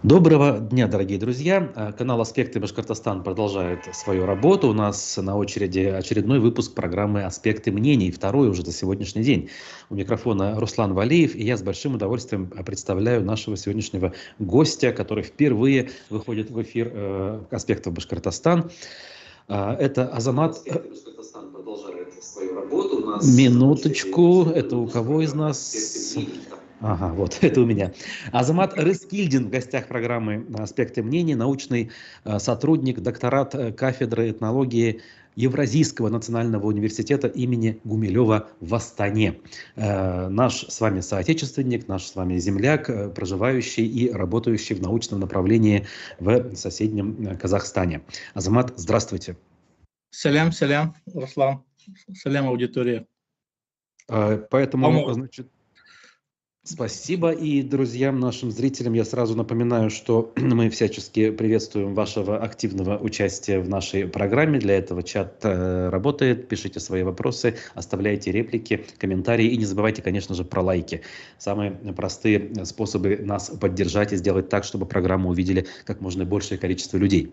Доброго дня, дорогие друзья! Канал «Аспекты Башкортостан» продолжает свою работу. У нас на очереди очередной выпуск программы «Аспекты мнений», второй уже за сегодняшний день. У микрофона Руслан Валиев, и я с большим удовольствием представляю нашего сегодняшнего гостя, который впервые выходит в эфир «Аспектов Башкортостан». Это Азамат... Башкортостан продолжает свою работу. Минуточку, это у кого из нас? Ага, вот, это у меня. Азамат Рыскильдин в гостях программы «Аспекты мнений», научный сотрудник, докторат кафедры этнологии Евразийского национального университета имени Гумилева в Астане. Наш с вами соотечественник, наш с вами земляк, проживающий и работающий в научном направлении в соседнем Казахстане. Азамат, здравствуйте. Салям, Руслан. Салям, аудитория. Поэтому, значит... Спасибо. И друзьям, нашим зрителям я сразу напоминаю, что мы всячески приветствуем вашего активного участия в нашей программе. Для этого чат работает. Пишите свои вопросы, оставляйте реплики, комментарии и не забывайте, конечно же, про лайки. Самые простые способы нас поддержать и сделать так, чтобы программу увидели как можно большее количество людей.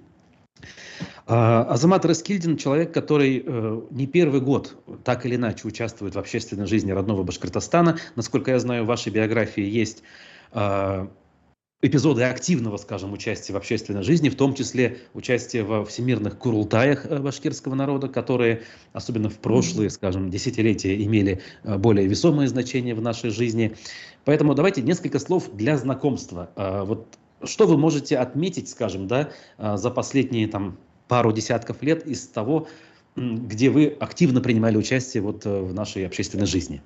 Азамат Рыскильдин – человек, который не первый год так или иначе участвует в общественной жизни родного Башкортостана. Насколько я знаю, в вашей биографии есть эпизоды активного, скажем, участия в общественной жизни, в том числе участие во всемирных курултаях башкирского народа, которые, особенно в прошлые, скажем, десятилетия, имели более весомое значение в нашей жизни. Поэтому давайте несколько слов для знакомства. Вот что вы можете отметить, скажем, да, за последние пару десятков лет из того, где вы активно принимали участие вот в нашей общественной жизни?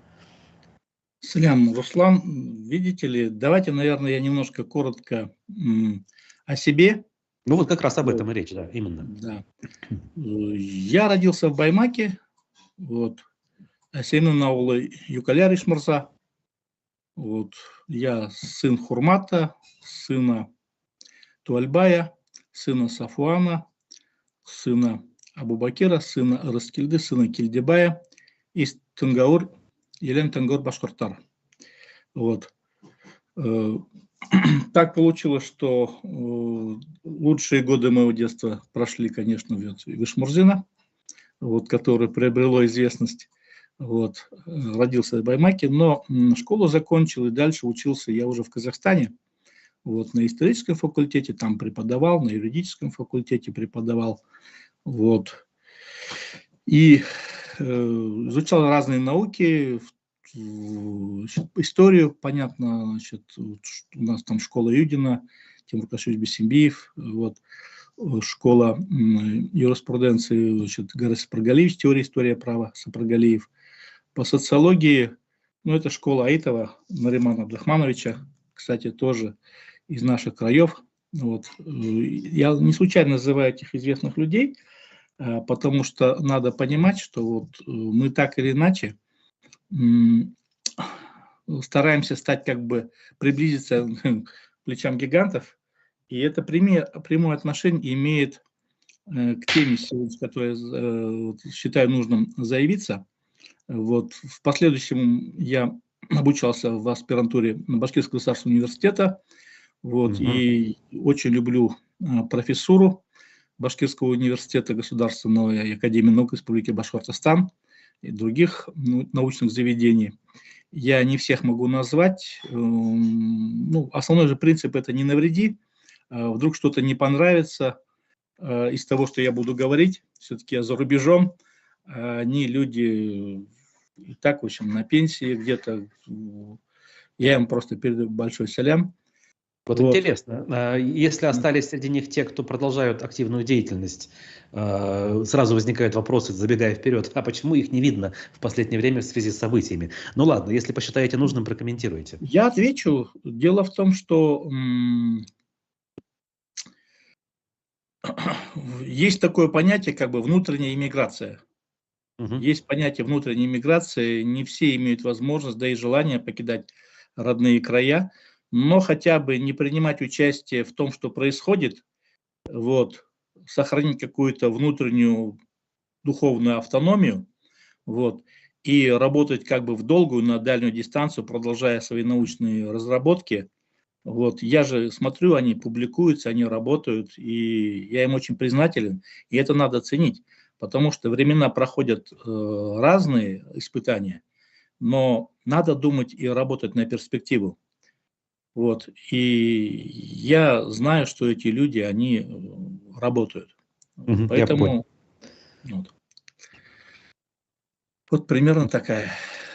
Салям, Руслан, видите ли, давайте, наверное, я немножко коротко о себе. Ну вот как раз об этом и речь, да, именно. Да. Я родился в Баймаке, вот, Асейнун аулы Юкаляр Ишмырза. Вот, я сын Хурмата, сына Туальбая, сына Сафуана, сына Абубакира, сына Рыскильды, сына Кильдебая из Тунгаур, Елен Тангор Башкортар. Вот. Так получилось, что лучшие годы моего детства прошли, конечно, в Ишмурзина, вот, которое приобрело известность. Вот. Родился в Баймаке, но школу закончил и дальше учился я уже в Казахстане. Вот, на историческом факультете там преподавал, на юридическом факультете преподавал. Вот. И изучал разные науки, историю, понятно, значит, у нас там школа Юдина, Тимур Кашевич Бесимбиев, вот, школа юриспруденции, значит, Гарри Сапаргалиевич, теория истории права, Сапаргалиев. По социологии, ну, это школа Аитова, Наримана Абдрахмановича, кстати, тоже из наших краев. Вот. Я не случайно называю этих известных людей, потому что надо понимать, что вот мы так или иначе стараемся стать, как бы приблизиться к плечам гигантов, и это прямое отношение имеет к теме, которую я считаю нужным заявиться. Вот. В последующем я обучался в аспирантуре Башкирского государственного университета, вот, и очень люблю профессуру Башкирского университета Государственной академии наук Республики Башкортостан и других научных заведений. Я не всех могу назвать. Ну, основной же принцип – это не навреди. Вдруг что-то не понравится из того, что я буду говорить. Все-таки я за рубежом. Они люди и так, в общем, на пенсии где-то. Я им просто передаю большой салям. Вот интересно, если остались среди них те, кто продолжают активную деятельность, сразу возникают вопросы, забегая вперед, а почему их не видно в последнее время в связи с событиями? Ну ладно, если посчитаете нужным, прокомментируйте. Я отвечу. Дело в том, что есть такое понятие, как бы внутренняя иммиграция. Есть понятие внутренней иммиграции, не все имеют возможность, да и желание покидать родные края, но хотя бы не принимать участие в том, что происходит, вот, сохранить какую-то внутреннюю духовную автономию, вот, и работать как бы в долгую, на дальнюю дистанцию, продолжая свои научные разработки, Вот, я же смотрю, они публикуются, они работают, и я им очень признателен, и это надо ценить, потому что времена проходят разные испытания, но надо думать и работать на перспективу. Вот, и я знаю, что эти люди, они работают. Я понял. Поэтому вот, вот примерно такая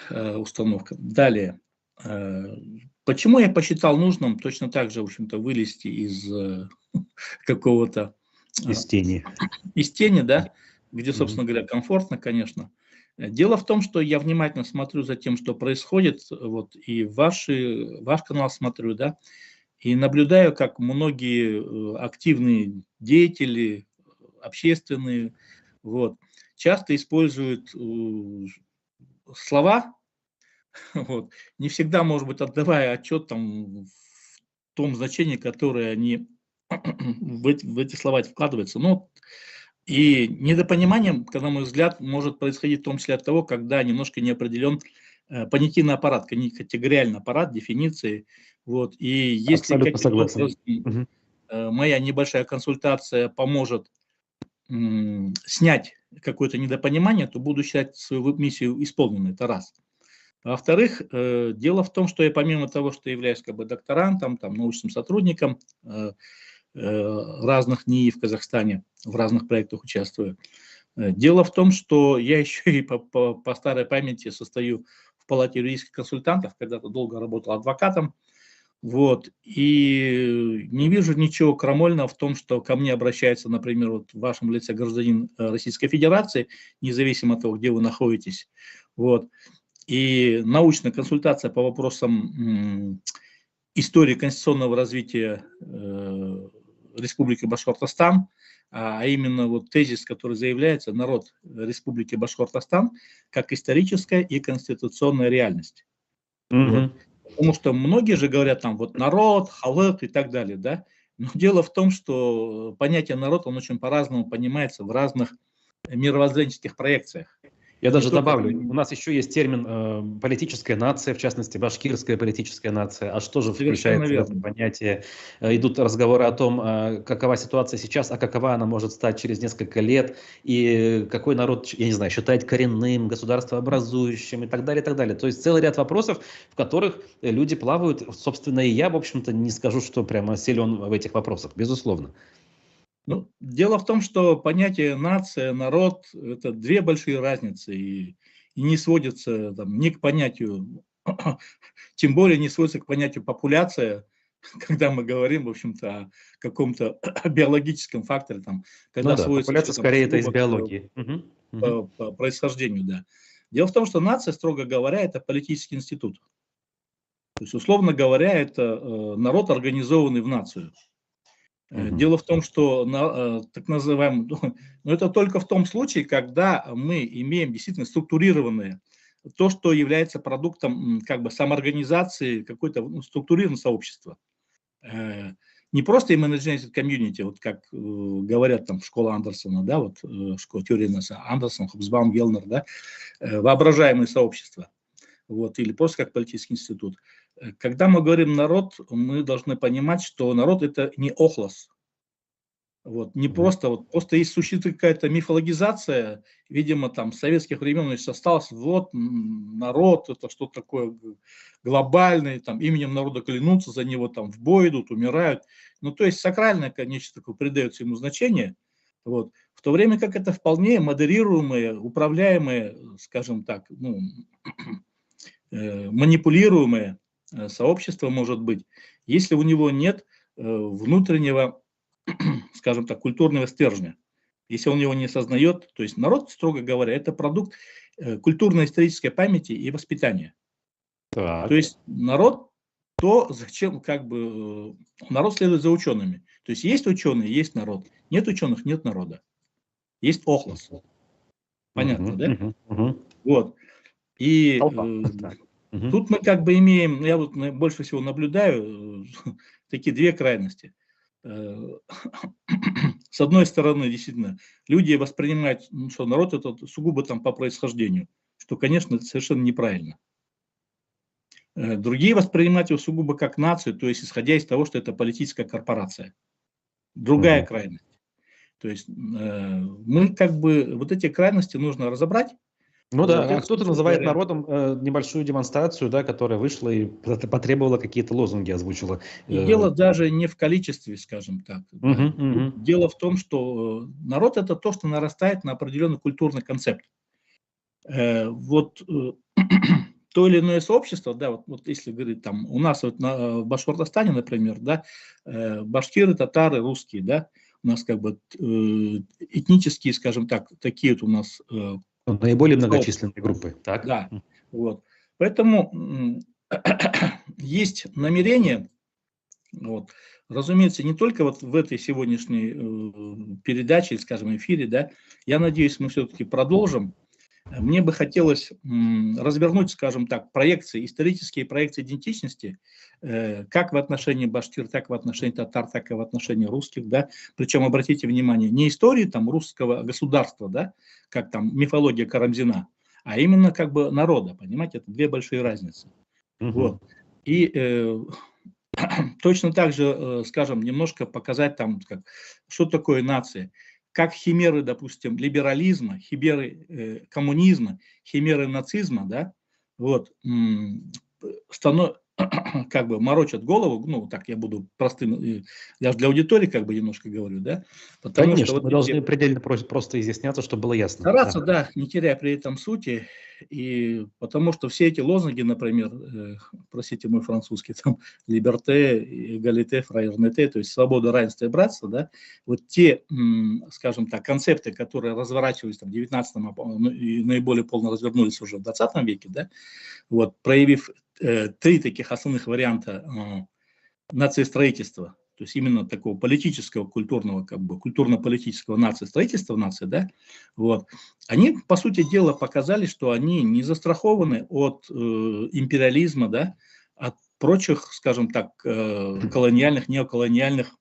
установка. Далее. Э, Почему я посчитал нужным точно так же, в общем-то, вылезти из какого-то Из тени. из тени, да, где, Мгм. собственно говоря, комфортно, конечно. Дело в том, что я внимательно смотрю за тем, что происходит, вот, и ваш канал смотрю, да, и наблюдаю, как многие активные деятели, общественные, вот, часто используют слова, вот, не всегда, может быть, отдавая отчет там, в том значении, которое они в эти слова вкладываются. Ну, и недопонимание, на мой взгляд, может происходить в том числе от того, когда немножко не определен понятийный аппарат, категориальный аппарат, дефиниции. Вот. И если Абсолютно каким-то согласен. образом Мгм. моя небольшая консультация поможет снять какое-то недопонимание, то буду считать свою миссию исполненной. Это раз. Во-вторых, дело в том, что я помимо того, что являюсь как бы докторантом, там, научным сотрудником разных НИИ в Казахстане, в разных проектах участвую, дело в том, что я еще и по старой памяти состою в палате юридических консультантов, когда-то долго работал адвокатом, вот, и не вижу ничего крамольного в том, что ко мне обращается, например, вот в вашем лице гражданин Российской Федерации, независимо от того, где вы находитесь, вот, и научная консультация по вопросам истории конституционного развития Республики Башкортостан, а именно вот тезис, который заявляется: народ Республики Башкортостан как историческая и конституционная реальность. Вот. Мгм. Потому что многие же говорят там вот народ, халык и так далее, да. Но дело в том, что понятие народ, он очень по-разному понимается в разных мировоззренческих проекциях. Я Не даже только добавлю, у нас еще есть термин политическая нация, в частности, башкирская политическая нация. А что же совершенно включается в это верно. понятие? Идут разговоры о том, какова ситуация сейчас, а какова она может стать через несколько лет, и какой народ, я не знаю, считает коренным, государствообразующим и так далее, и так далее. То есть целый ряд вопросов, в которых люди плавают. Собственно, и я, в общем-то, не скажу, что прямо силен в этих вопросах, безусловно. Ну, дело в том, что понятие нация, народ – это две большие разницы, и не сводятся там, ни к понятию, тем более не сводится к понятию популяция, когда мы говорим, в общем-то, о каком-то биологическом факторе, там, Ну когда да, сводится популяция все там скорее это из сугубо биологии. Мгм, мгм. по происхождению, да. Дело в том, что нация, строго говоря, это политический институт. То есть, условно говоря, это народ, организованный в нацию. Мгм. Дело в том, что так называемый, но это только в том случае, когда мы имеем действительно структурированное, то, что является продуктом как бы самоорганизации, какой-то структурированного сообщества. Э, Не просто imaginated community, вот как говорят там в школе Андерсона, да, вот школа теории Андерсон, Хобсбаум, Гелнер, да, воображаемые сообщества, вот, или просто как политический институт. Когда мы говорим народ, мы должны понимать, что народ это не охлос, вот, не Мгм. просто, вот, просто есть существует какая-то мифологизация, видимо, там, с советских времен еще осталось, вот, народ, это что такое глобальное, там, именем народа клянутся, за него там в бой идут, умирают. Ну, то есть сакральное, конечно, такое придается ему значение, вот, в то время как это вполне модерируемое, управляемое, скажем так, ну, манипулируемое сообщество может быть, если у него нет внутреннего, скажем так, культурного стержня. Если он его не осознает, то есть народ, строго говоря, это продукт культурно-исторической памяти и воспитания. То Так. есть народ, то зачем, как бы, народ следует за учеными. То есть ученые, есть народ. Нет ученых, нет народа. Есть охлос. Понятно, Мгм, да? мгм, мгм. Вот. И Толпа. Так. Мгм. тут мы как бы имеем, я вот больше всего наблюдаю такие две крайности. Э, С одной стороны, действительно, люди воспринимают, что народ это сугубо там по происхождению, что, конечно, это совершенно неправильно. Другие воспринимают его сугубо как нацию, то есть исходя из того, что это политическая корпорация. Другая крайность. То есть мы как бы, вот эти крайности нужно разобрать. Ну да, Вот а это, кто-то собственно называет говоря. народом небольшую демонстрацию, да, которая вышла и потребовала какие-то лозунги, озвучила. И дело даже не в количестве, скажем так. Да. Мгм, мгм. Дело в том, что народ – это то, что нарастает на определенный культурный концепт. Вот то или иное сообщество, да, вот если говорить там, у нас вот в Башкортостане, например, да, башкиры, татары, русские, да, у нас как бы этнические, скажем так, такие вот у нас Наиболее сообщества. многочисленные группы, так? Да, вот. Поэтому есть намерение, вот, разумеется, не только вот в этой сегодняшней передаче, скажем, эфире, да, я надеюсь, мы все-таки продолжим. Мне бы хотелось развернуть, скажем так, проекции, исторические проекции идентичности, как в отношении башкир, так в отношении татар, так и в отношении русских, да. Причем, обратите внимание, не истории там русского государства, да, как там мифология Карамзина, а именно как бы народа, понимаете, это две большие разницы. Вот. И точно так же, скажем, немножко показать там, что такое нация. Как химеры, допустим, либерализма, химеры коммунизма, химеры нацизма, да, вот, как бы морочат голову, ну, так я буду простым, даже для аудитории как бы немножко говорю, да, потому что Конечно, вот мы эти должны предельно просто изъясняться, чтобы было ясно. стараться, Да. да, не теряя при этом сути, и потому что все эти лозунги, например, простите мой французский, там, либерте, эгалите, фраернете, то есть свобода, равенство и братство, да, вот те, скажем так, концепты, которые разворачивались там, в 19-м и наиболее полно развернулись уже в 20 веке, да, вот, проявив три таких основных варианта нациестроительства, то есть именно такого политического, культурного, как бы, культурно-политического нациестроительства нации, да, вот, они, по сути дела, показали, что они не застрахованы от империализма, да, от прочих, скажем так, колониальных, неоколониальных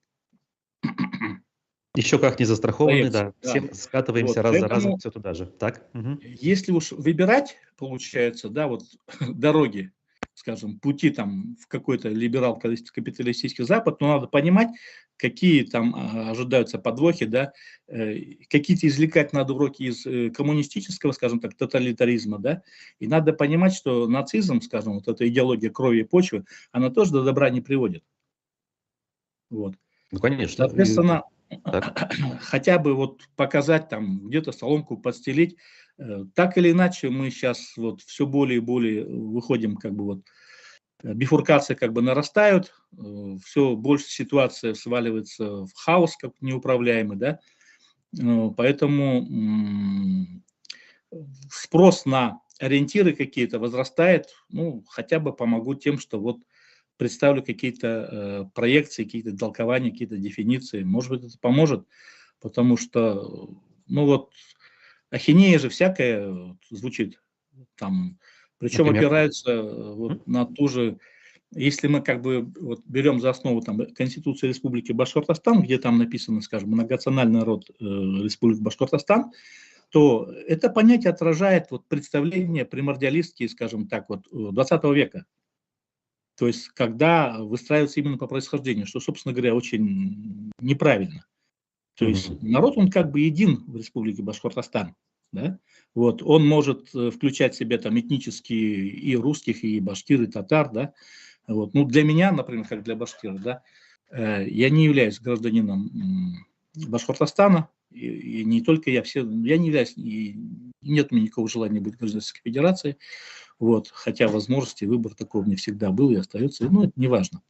Еще как не застрахованы, проекций. да. Да. Все скатываемся Вот, раз за разом, поэтому, все туда же. Так? если уж выбирать, получается, да, вот дороги, скажем, пути там в какой-то либерал-капиталистический Запад, то надо понимать, какие там ожидаются подвохи, да, какие-то извлекать надо уроки из коммунистического, скажем так, тоталитаризма, да, и надо понимать, что нацизм, скажем, вот эта идеология крови и почвы, она тоже до добра не приводит. Вот. Ну, конечно. Соответственно, Так. хотя бы вот показать там, где-то соломку подстелить, так или иначе мы сейчас вот все более и более выходим как бы вот бифуркации как бы нарастают, все больше ситуация сваливается в хаос как неуправляемый, да, поэтому спрос на ориентиры какие-то возрастает, ну, хотя бы помогу тем, что вот представлю какие-то проекции, какие-то толкования, какие-то дефиниции, может быть, это поможет, потому что, ну вот, ахинея же всякое звучит там, причем Например? опираются вот на ту же. Если мы как бы вот берем за основу там Конституцию Республики Башкортостан, где там написано, скажем, многонациональный народ Республики Башкортостан, то это понятие отражает вот представления примордиалистские, скажем так, вот 20 века. То есть когда выстраивается именно по происхождению, что, собственно говоря, очень неправильно. То есть народ, он как бы един в Республике Башкортостан. Да? Вот, он может включать в себя там этнические и русских, и башкир, и татар, да, вот. Ну, для меня, например, как для башкира, да, я не являюсь гражданином Башкортостана, и не только я, я не являюсь, и нет у меня никакого желания быть гражданином Российской Федерации, вот, хотя возможности, выбор такого у меня всегда был и остается, но это не важно.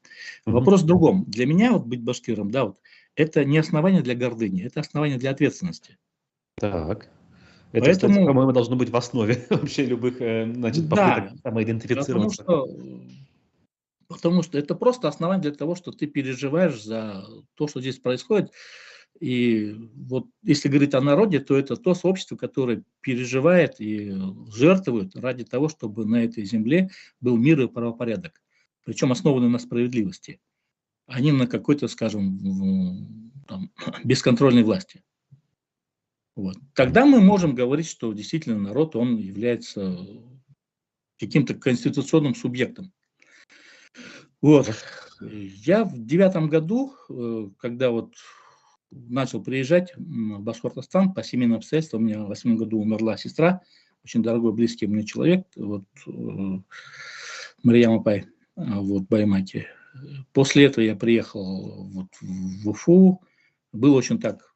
Вопрос в другом. Для меня вот быть башкиром, да, вот, это не основание для гордыни, это основание для ответственности. Так. Это, кстати, Поэтому, по-моему, должно быть в основе вообще любых, значит, попыток да, потому самоидентифицироваться. что Потому что это просто основание для того, что ты переживаешь за то, что здесь происходит. И вот если говорить о народе, то это то сообщество, которое переживает и жертвует ради того, чтобы на этой земле был мир и правопорядок. Причем основанный на справедливости, а не на какой-то, скажем, там, бесконтрольной власти. Вот. Тогда мы можем говорить, что действительно народ, он является каким-то конституционным субъектом. Вот. Я в 9 году, когда вот начал приезжать в Башкортостан по семейным обстоятельствам, у меня в 8 году умерла сестра, очень дорогой, близкий мне человек, вот, Марьям Апай, вот, Баймаки. После этого я приехал вот в Уфу, был очень так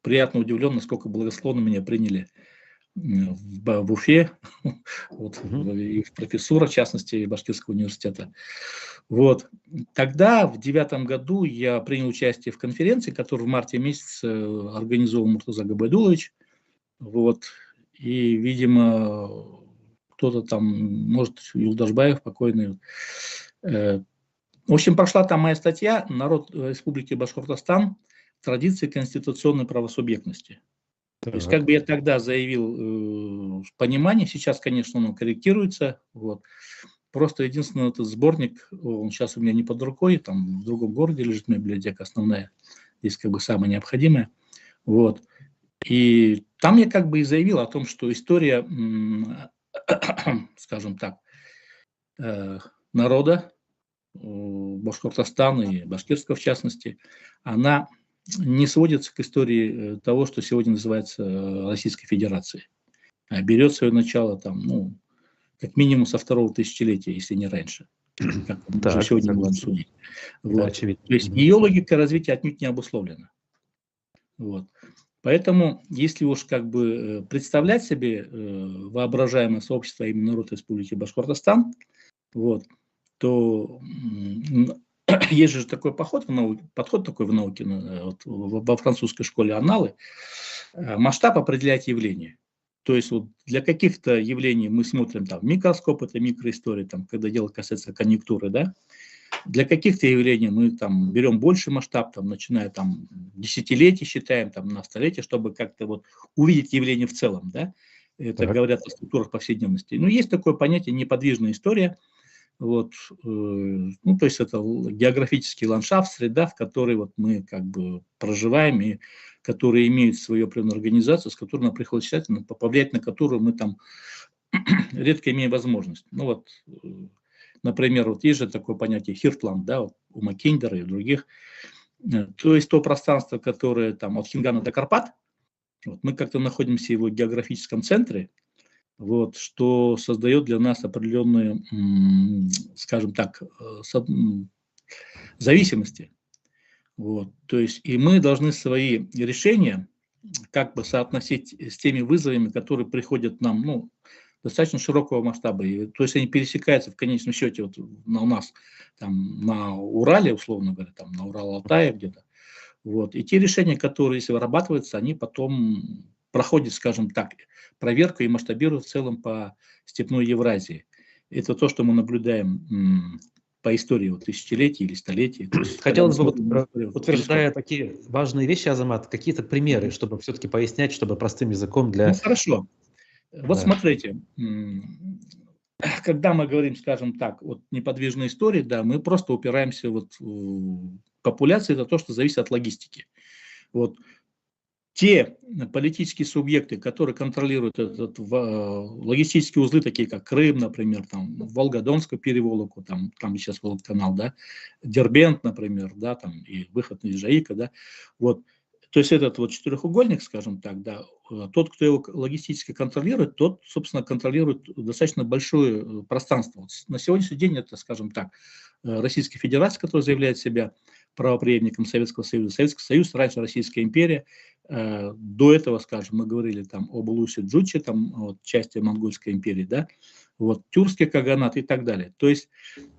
приятно удивлен, насколько благосклонно меня приняли в Уфе, вот, и профессура, в частности, Башкирского университета. Вот. Тогда, в 9 году, я принял участие в конференции, которую в марте месяце организовал Муртаза Габайдулович. Вот. И, видимо, кто-то там, может, Юлдашбаев покойный. В общем, прошла там моя статья «Народ Республики Башкортостан. Традиции конституционной правосубъектности». То есть, как бы я тогда заявил понимание, сейчас, конечно, оно корректируется. Вот. Просто единственный этот сборник, он сейчас у меня не под рукой, там в другом городе лежит моя библиотека основная, здесь как бы самое необходимое. Вот. И там я как бы и заявил о том, что история, скажем так, народа Башкортостана и Башкирского в частности, она не сводится к истории того, что сегодня называется Российской Федерацией. А берет свое начало там, ну, как минимум со 2-го тысячелетия, если не раньше. Как мы уже сегодня можем судить. Вот. Да, очевидно. То есть ее логика развития отнюдь не обусловлена. Вот. Поэтому, если уж как бы представлять себе воображаемое сообщество, а именно народ Республики Башкортостан, вот, то есть же такой подход такой в науке, вот, во французской школе «Анналы», масштаб определяет явление. То есть вот для каких-то явлений мы смотрим там микроскоп, это микроистория, там, когда дело касается конъюнктуры, да. Для каких-то явлений мы там берем больше масштаб, там, начиная там десятилетий, считаем там на столетие, чтобы как-то вот увидеть явление в целом, да. Это говорят о структурах повседневности. Но есть такое понятие неподвижная история. Вот, ну, то есть это географический ландшафт, среда, в которой вот мы как бы проживаем и которые имеют свою определенную организацию, с которой нам приходится тщательно, повлиять на которую мы там редко имеем возможность. Ну вот, например, вот есть же такое понятие Хиртланд, да, вот у Маккендера и других. То есть то пространство, которое там от Хингана до Карпат, вот, мы как-то находимся в его географическом центре, вот, что создает для нас определенные, скажем так, зависимости. Вот, то есть и мы должны свои решения как бы соотносить с теми вызовами, которые приходят нам, ну, достаточно широкого масштаба. И, то есть они пересекаются в конечном счете вот у нас там, на Урале, условно говоря, там, на Урал-Алтае где-то. Вот. И те решения, которые, если вырабатываются, они потом проходят, скажем так, проверку и масштабируют в целом по степной Евразии. Это то, что мы наблюдаем по истории вот, тысячелетий или столетий. Хотелось бы, вот, утверждая такие важные вещи, Азамат, какие-то примеры, чтобы все-таки пояснять, чтобы простым языком для... Ну, хорошо. Вот смотрите, когда мы говорим, скажем так, вот неподвижной истории, да, мы просто упираемся вот в популяции, это то, что зависит от логистики. Вот. Те политические субъекты, которые контролируют логистические узлы, такие как Крым, например, там, Волгодонскую переволоку, там сейчас Волгоканал, да, Дербент, например, да, там, и выход из Жаика, да, вот. То есть этот вот четырехугольник, скажем так, да, тот, кто его логистически контролирует, тот, собственно, контролирует достаточно большое пространство. Вот на сегодняшний день это, скажем так, Российская Федерация, которая заявляет себя правопреемником Советского Союза. Советский Союз, раньше Российская империя. До этого, скажем, мы говорили там об Улусе-Джуче, там вот, части Монгольской империи, да, вот, Тюркский каганат и так далее. То есть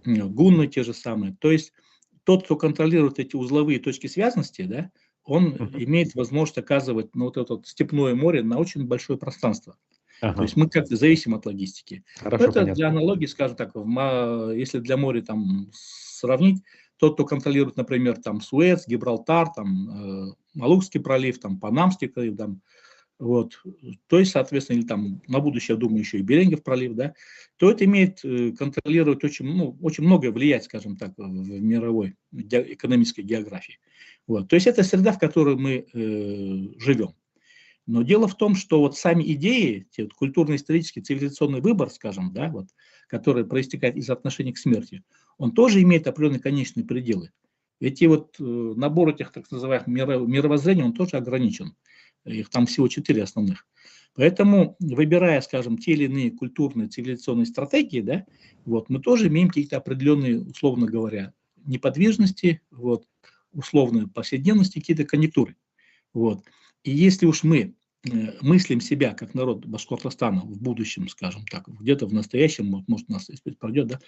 гунны те же самые. То есть тот, кто контролирует эти узловые точки связанности, да, он имеет возможность оказывать на вот это вот степное море на очень большое пространство. То есть мы как-то зависим от логистики. Хорошо, это понятно. Для аналогии, скажем так, если для моря там сравнить, тот, кто контролирует, например, там Суэц, Гибралтар, там Малукский пролив, там Панамский пролив, там, вот, то есть, соответственно, или там на будущее, я думаю, еще и Берингов пролив, да, то это имеет контролировать очень многое, влиять, скажем так, в мировой экономической географии. Вот. То есть это среда, в которой мы живем. Но дело в том, что вот сами идеи, вот культурно-исторический, цивилизационный выбор, скажем, да, вот, который проистекает из отношения к смерти, он тоже имеет определенные конечные пределы. Эти вот набор этих так называемых мировоззрений, он тоже ограничен. Их там всего 4 основных. Поэтому, выбирая, скажем, те или иные культурные, цивилизационные стратегии, да, вот, мы тоже имеем какие-то определенные, условно говоря, неподвижности, вот, условные повседневности, какие-то конъюнктуры. Вот. И если уж мы мыслим себя как народ Башкортостана в будущем, скажем так, где-то в настоящем, может, у нас пройдет, да,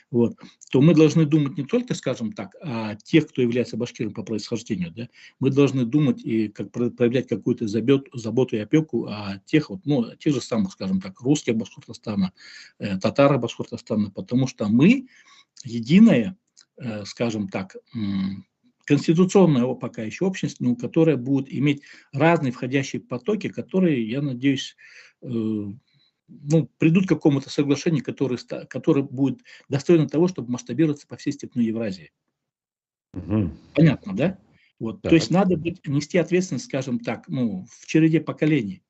вот, то мы должны думать не только, скажем так, о тех, кто является башкиром по происхождению, да, мы должны думать и проявлять какую-то заботу и опеку о тех, вот, ну, о тех же самых, скажем так, русских Башкортостана, татары Башкортостана, потому что мы единая, скажем так, конституционная пока еще общность, но которая будет иметь разные входящие потоки, которые, я надеюсь, ну, придут к какому-то соглашению, которое будет достойно того, чтобы масштабироваться по всей степной Евразии. Угу. Понятно, да? Вот. Да. То есть надо нести ответственность, скажем так, ну, в череде поколений.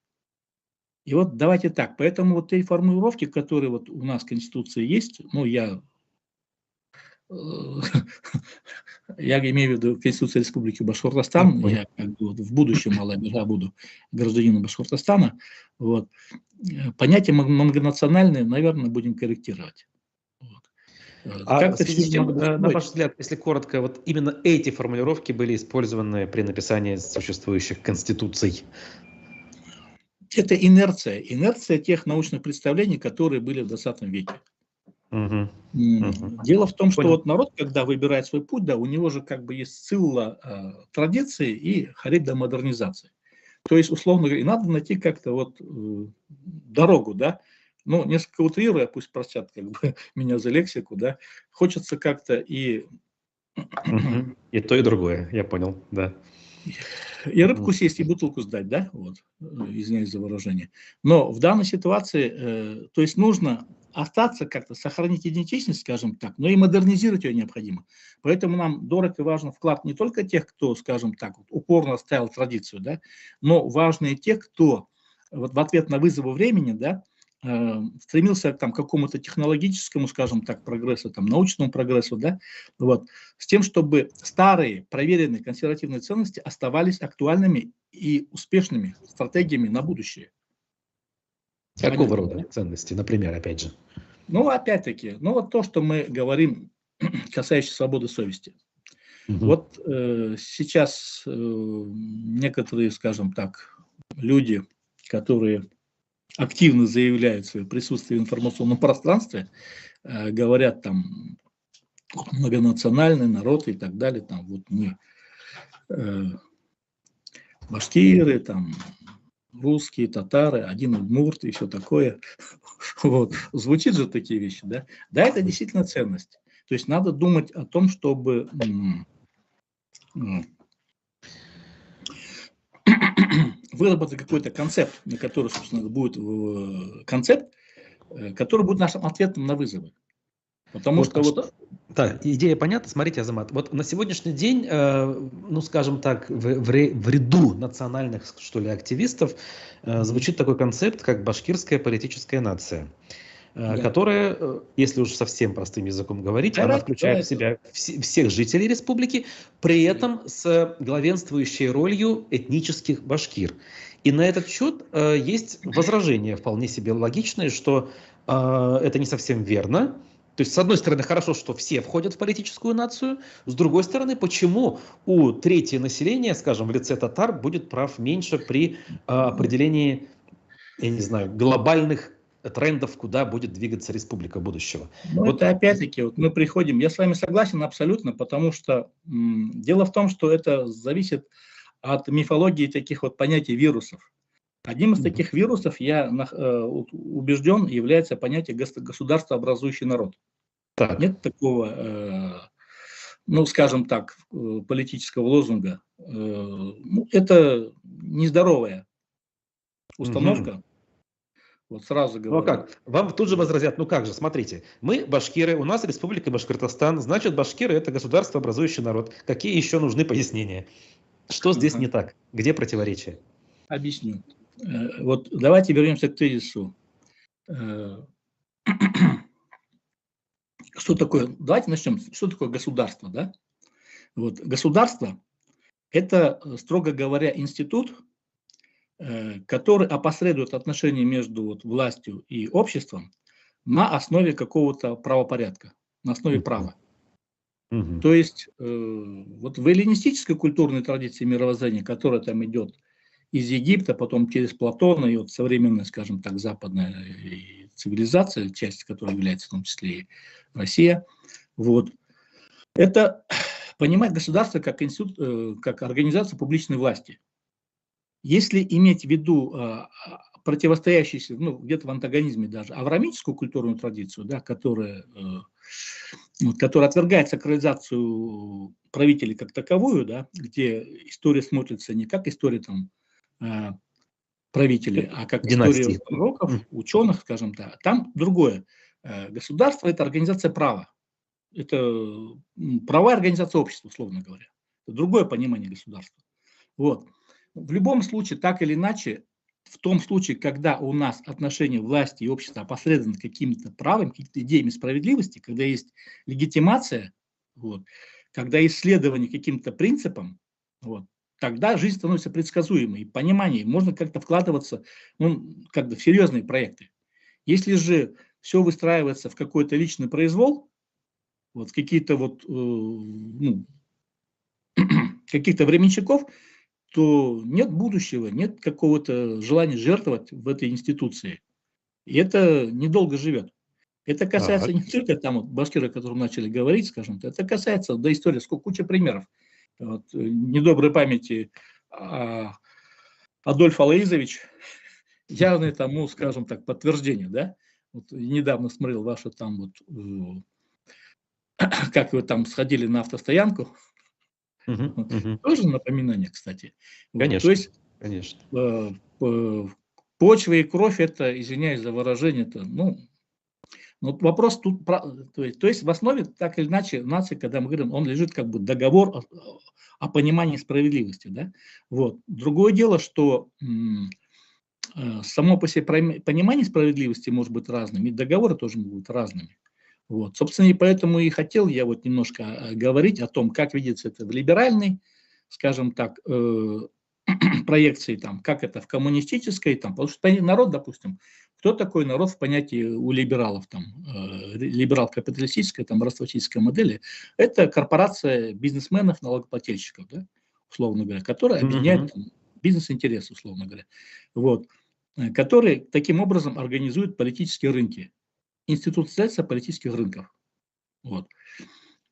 И вот давайте так, поэтому вот те формулировки, которые вот у нас в Конституции есть, ну, я имею в виду Конституцию Республики Башкортостан, я как бы вот в будущем, я буду гражданином Башкортостана, вот. Понятие многонациональное, наверное, будем корректировать. Вот. А Как в связи с чем, на ваш взгляд, если коротко, вот именно эти формулировки были использованы при написании существующих конституций? Это инерция тех научных представлений, которые были в 20 веке. Угу. Дело в том, что вот народ, когда выбирает свой путь, да, у него же как бы есть силла традиции и харид до модернизации. То есть, условно говоря, и надо найти как-то вот дорогу, да, ну, несколько утрируя, пусть простят как бы меня за лексику, да, хочется как-то и... И то, и другое, я понял, да. И рыбку съесть, и бутылку сдать, да, вот, извиняюсь за выражение. Но в данной ситуации, то есть нужно остаться как-то, сохранить идентичность, скажем так, но и модернизировать ее необходимо. Поэтому нам дорог и важен вклад не только тех, кто, скажем так, упорно ставил традицию, да, но важно и тех, кто вот в ответ на вызовы времени, да, стремился там, к какому-то технологическому, скажем так, прогрессу, там, научному прогрессу, да, вот, с тем, чтобы старые, проверенные консервативные ценности оставались актуальными и успешными стратегиями на будущее. Какого Понятно, рода да? ценности, например, опять же? Ну, опять-таки, ну вот то, что мы говорим, касающееся свободы совести. Угу. Вот сейчас некоторые, скажем так, люди, которые активно заявляют свое присутствие в информационном пространстве, говорят там многонациональный народ и так далее, там вот мы башкиры, там русские, татары, один удмурт и все такое. Вот. Звучит же такие вещи, да? Да, это действительно ценность. То есть надо думать о том, чтобы выработать какой-то концепт, на который, собственно, будет концепт, который будет нашим ответом на вызовы. Потому Вот, что вот... Да, идея понятна. Смотрите, Азамат, вот на сегодняшний день, ну, скажем так, в ряду национальных, что ли, активистов звучит такой концепт, как башкирская политическая нация, которая, если уж совсем простым языком говорить, она включает в себя всех жителей республики, при этом с главенствующей ролью этнических башкир. И на этот счет есть возражение вполне себе логичное, что это не совсем верно. То есть, с одной стороны, хорошо, что все входят в политическую нацию, с другой стороны, почему у трети населения, скажем, в лице татар, будет прав меньше при определении, я не знаю, глобальных трендов, куда будет двигаться республика будущего. Ну, вот. Это опять-таки, вот мы приходим, я с вами согласен абсолютно, потому что дело в том, что это зависит от мифологии таких вот понятий вирусов. Одним из таких вирусов, я убежден, является понятие государствообразующий народ. Так. Нет такого, ну, скажем так, политического лозунга. Ну, это нездоровая установка. Вот сразу говорю. Ну а как? Вам тут же возразят, ну как же, смотрите, мы башкиры, у нас республика Башкортостан, значит башкиры это государствообразующий народ. Какие еще нужны пояснения? Что здесь не так? Где противоречие? Объясню. Вот давайте вернемся к тезису. что такое, давайте начнем, что такое государство, да? Вот, государство – это, строго говоря, институт, который опосредует отношения между вот властью и обществом на основе какого-то правопорядка, на основе права. Мгм. То есть вот в эллинистической культурной традиции мировоззрения, которая там идет из Египта, потом через Платона и вот современная, скажем так, западная цивилизация, часть которой является в том числе и Россия, вот, это понимать государство как институт, как организацию публичной власти. Если иметь в виду противостоящиеся, ну, где-то в антагонизме даже, авраамическую культурную традицию, да, которая отвергает сакрализацию правителей как таковую, да, где история смотрится не как история там, правителей, а как история Династии. пророков, ученых, скажем так, там другое. Государство – это организация права. Это правовая организация общества, условно говоря. Это другое понимание государства. Вот. В любом случае, так или иначе, в том случае, когда у нас отношения власти и общества опосредованы какими-то правами, какими-то идеями справедливости, когда есть легитимация, вот, когда есть следование каким-то принципам, вот, тогда жизнь становится предсказуемой, и понимание, можно как-то вкладываться, ну, как-то в серьезные проекты. Если же все выстраивается в какой-то личный произвол, вот, какие-то вот, ну, каких-то временщиков, то нет будущего, нет какого-то желания жертвовать в этой институции. И это недолго живет. Это касается Так. не только там вот башкиры, о котором начали говорить, скажем, это касается до истории, сколько куча примеров. Вот, недоброй памяти Адольф Алаизович, явное тому, скажем так, подтверждение, да? Вот недавно смотрел ваше там вот, как вы там сходили на автостоянку, Мгм. Мгм. тоже напоминание, кстати. Вот, то Конечно. есть Конечно. почва и кровь – это, извиняюсь за выражение, это, ну, вот вопрос тут, то есть в основе, так или иначе, нации, когда мы говорим, он лежит как бы договор о понимании справедливости, да? Вот. Другое дело, что само по себе понимание справедливости может быть разным, и договоры тоже могут быть разными. Вот. Собственно, и поэтому и хотел я вот немножко говорить о том, как видится это в либеральной, скажем так, проекции, там, как это в коммунистической, там, потому что народ, допустим, кто такой народ в понятии у либералов, там, либерал-капиталистической, там, ростовчической модели, это корпорация бизнесменов, налогоплательщиков, да, условно говоря, которая объединяет там, бизнес-интересы, условно говоря, вот, которые таким образом организуют политические рынки, институциализация политических рынков. Вот.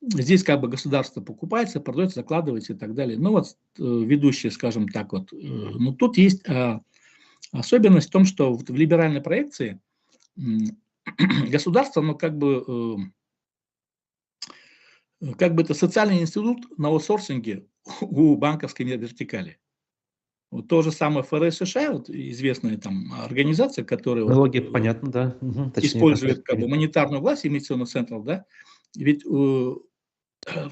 Здесь как бы государство покупается, продается, закладывается и так далее. Ну вот ведущие, скажем так, вот, ну тут есть особенность в том, что в либеральной проекции государство, ну как бы это социальный институт на аутсорсинге у банковской вертикали. Вот то же самое ФРС США, вот известная там организация, которая вот, Налоги, понятно, да. Точнее, использует как бы понятно. монетарную власть, имитационный центр, да, ведь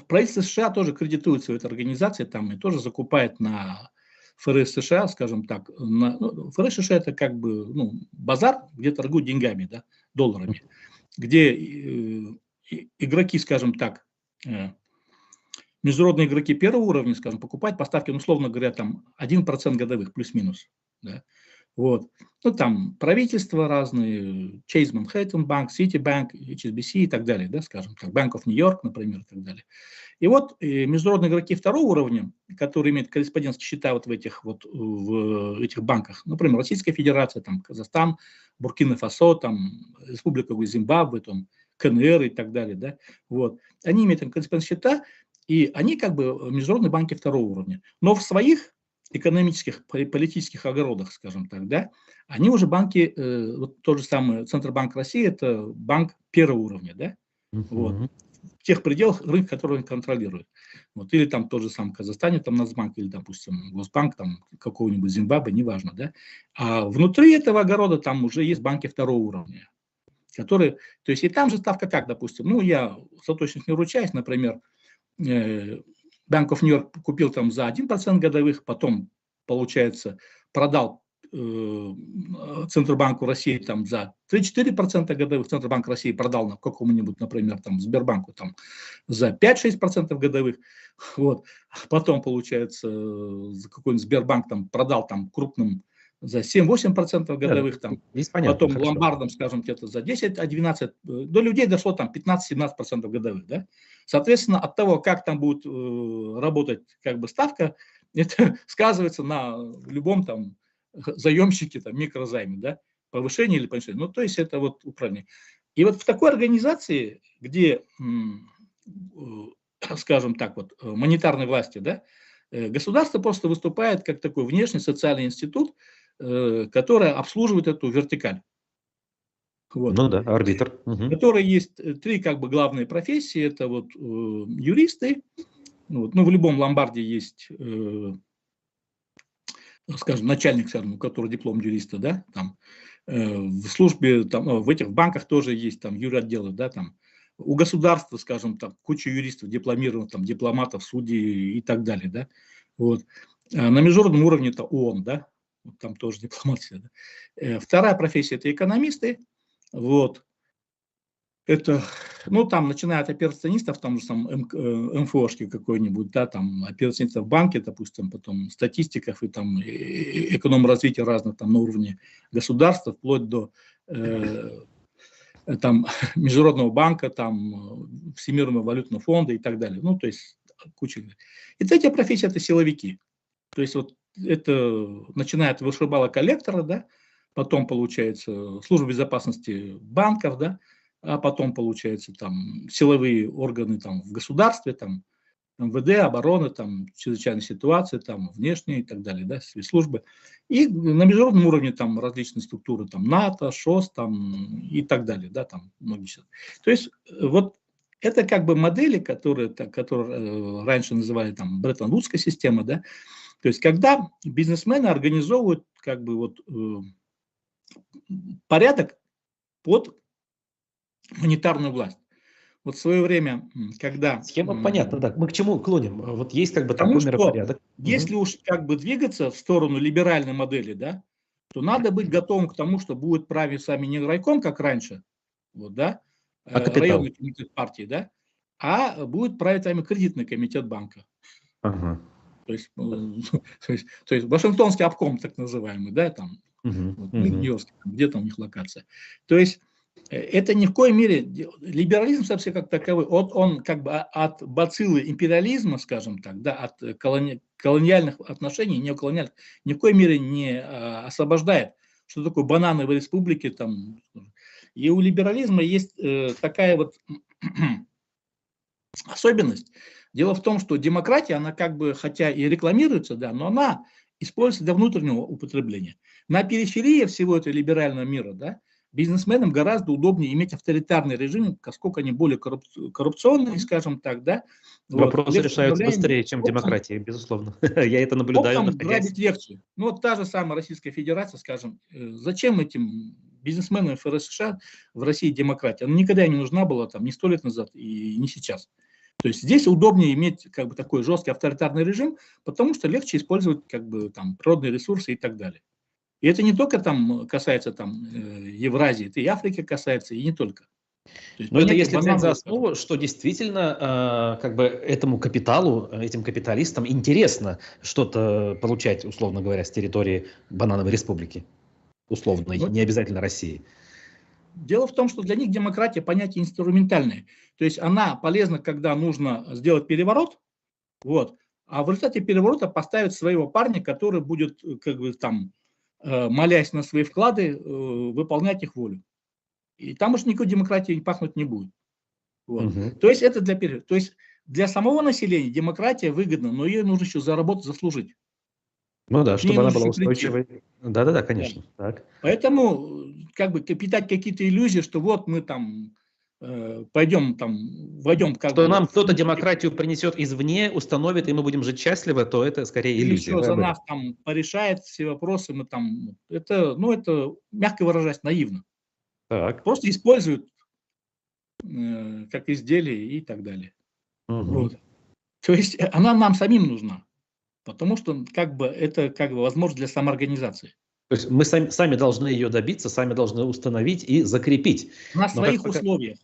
правительство США тоже кредитует свою эту организацию, там и тоже закупает на ФРС США, скажем так. ФРС США это как бы ну, базар, где торгуют деньгами, да, долларами, где игроки, скажем так, международные игроки первого уровня, скажем, покупают поставки, ну, условно говоря, там 1% годовых, плюс-минус. Да. Вот. Ну, там правительства разные, Chase Manhattan Bank, Citibank, HSBC и так далее, да, скажем так, Bank of New York, например, и так далее. И вот международные игроки второго уровня, которые имеют корреспондентские счета вот в этих банках, например, Российская Федерация, там, Казахстан, Буркина-Фасо, там, Республика Зимбабве, там, КНР и так далее, да, вот. Они имеют там корреспондентские счета, и они как бы международные банки второго уровня. Но в своих экономических, политических огородах, скажем так, да, они уже банки, вот тот же самый Центробанк России, это банк первого уровня, да, вот, в тех пределах рынка, который он контролирует. Вот, или там тот же самый Казахстане, там Нацбанк, или, допустим, Госбанк, там какого-нибудь Зимбабве, неважно, да. А внутри этого огорода там уже есть банки второго уровня, которые, то есть и там же ставка как, допустим, ну, я за точность не ручаюсь, например, Bank of New York купил там за 1% годовых, потом, получается, продал Центробанку России там за 3-4% годовых, Центробанк России продал на какому-нибудь, например, там Сбербанку там за 5-6% годовых, вот. Потом, получается, за какой-нибудь Сбербанк там продал там крупным за 7-8% годовых, там, потом ломбардом, скажем, где-то за 10-12%, до людей дошло там 15-17% годовых, да. Соответственно, от того, как там будет работать как бы ставка, это сказывается на любом там заемщике, там, микрозайме, да, повышение или понижение. Ну, то есть это вот управление. И вот в такой организации, где, скажем так, вот, монетарной власти, да, государство просто выступает как такой внешний социальный институт, который обслуживает эту вертикаль. Вот. Ну да, арбитр. В которой есть три как бы главные профессии. Это вот юристы, вот, ну в любом ломбарде есть, скажем, начальник, скажем, у которого диплом юриста, да, там, в службе, там, в этих банках тоже есть там юротделы, да, там, у государства, скажем, там куча юристов, дипломированных, там, дипломатов, судей и так далее, да, вот. На международном уровне это ООН, да, вот там тоже дипломатия, да. Вторая профессия – это экономисты, вот. Это, ну, там, начиная от операционистов, там же сам МФОшки какой-нибудь, да, там, операционистов в банке, допустим, потом статистиков и там эконом-развития разных там на уровне государства, вплоть до там Международного банка, там, Всемирного валютного фонда и так далее. Ну, то есть куча. И третья профессия – это силовики. То есть вот это, начиная от вышибала коллектора, да, потом, получается, служба безопасности банков, да, а потом, получается, там силовые органы там в государстве, там МВД, обороны, там чрезвычайные ситуации, там внешние и так далее, да, спецслужбы. И на международном уровне там различные структуры, там НАТО, ШОС, там и так далее, да, там многие. То есть вот это как бы модели, которые раньше называли там Бреттон-Вудская система, да, то есть когда бизнесмены организовывают как бы вот порядок под монетарную власть. Вот в свое время, когда... Схема понятна, да. Мы к чему клоним? Вот есть как бы Потому такой что, миропорядок. если уж как бы двигаться в сторону либеральной модели, да, то надо быть готовым к тому, что будет править сами не райком, как раньше, вот, да, районный комитет партии, да, а будет править сами кредитный комитет банка. Ага. То есть Вашингтонский обком, так называемый, да, там, Нью-Йоркский, где-то у них локация. То есть это ни в коей мере, либерализм совсем как таковой, он как бы от бациллы империализма, скажем так, да, от колониальных отношений, неоколониальных, ни в коей мере не освобождает. Что такое банановые республики там. И у либерализма есть такая вот особенность. Дело в том, что демократия, она как бы, хотя и рекламируется, да, но она используется для внутреннего употребления. На периферии всего этого либерального мира, да, бизнесменам гораздо удобнее иметь авторитарный режим, поскольку они более коррупционные, скажем так, да. Вопросы вот, решаются быстрее, чем демократия, безусловно. Я это наблюдаю. Грабить легче. Ну вот та же самая Российская Федерация, скажем, зачем этим бизнесменам ФРС США в России демократия? Она никогда не нужна была там ни 100 лет назад и не сейчас. То есть здесь удобнее иметь как бы такой жесткий авторитарный режим, потому что легче использовать как бы там природные ресурсы и так далее. И это не только там касается там Евразии, это и Африки касается, и не только. Но это если взять за основу, что действительно как бы этому капиталу, этим капиталистам интересно что-то получать, условно говоря, с территории банановой республики, условно, не обязательно России. Дело в том, что для них демократия понятие инструментальное. То есть она полезна, когда нужно сделать переворот, вот, а в результате переворота поставить своего парня, который будет, как бы там, молясь на свои вклады, выполнять их волю. И там уж никакой демократии пахнуть не будет. Вот. То есть это то есть для самого населения демократия выгодна, но ее нужно еще заработать, заслужить. Ну да, чтобы она была устойчивой. Да-да-да, конечно. Да. Так. Поэтому как бы питать какие-то иллюзии, что вот мы там пойдем там, войдем как что нам кто-то демократию принесет извне, установит, и мы будем жить счастливо, то это скорее иллюзия. Еще за нас там порешает все вопросы, мы там, это, ну это, мягко выражаясь, наивно. Так. Просто используют как изделие и так далее. Вот. То есть она нам самим нужна, потому что как бы это как бы возможность для самоорганизации. То есть мы сами должны ее добиться, сами должны установить и закрепить. На Но своих условиях.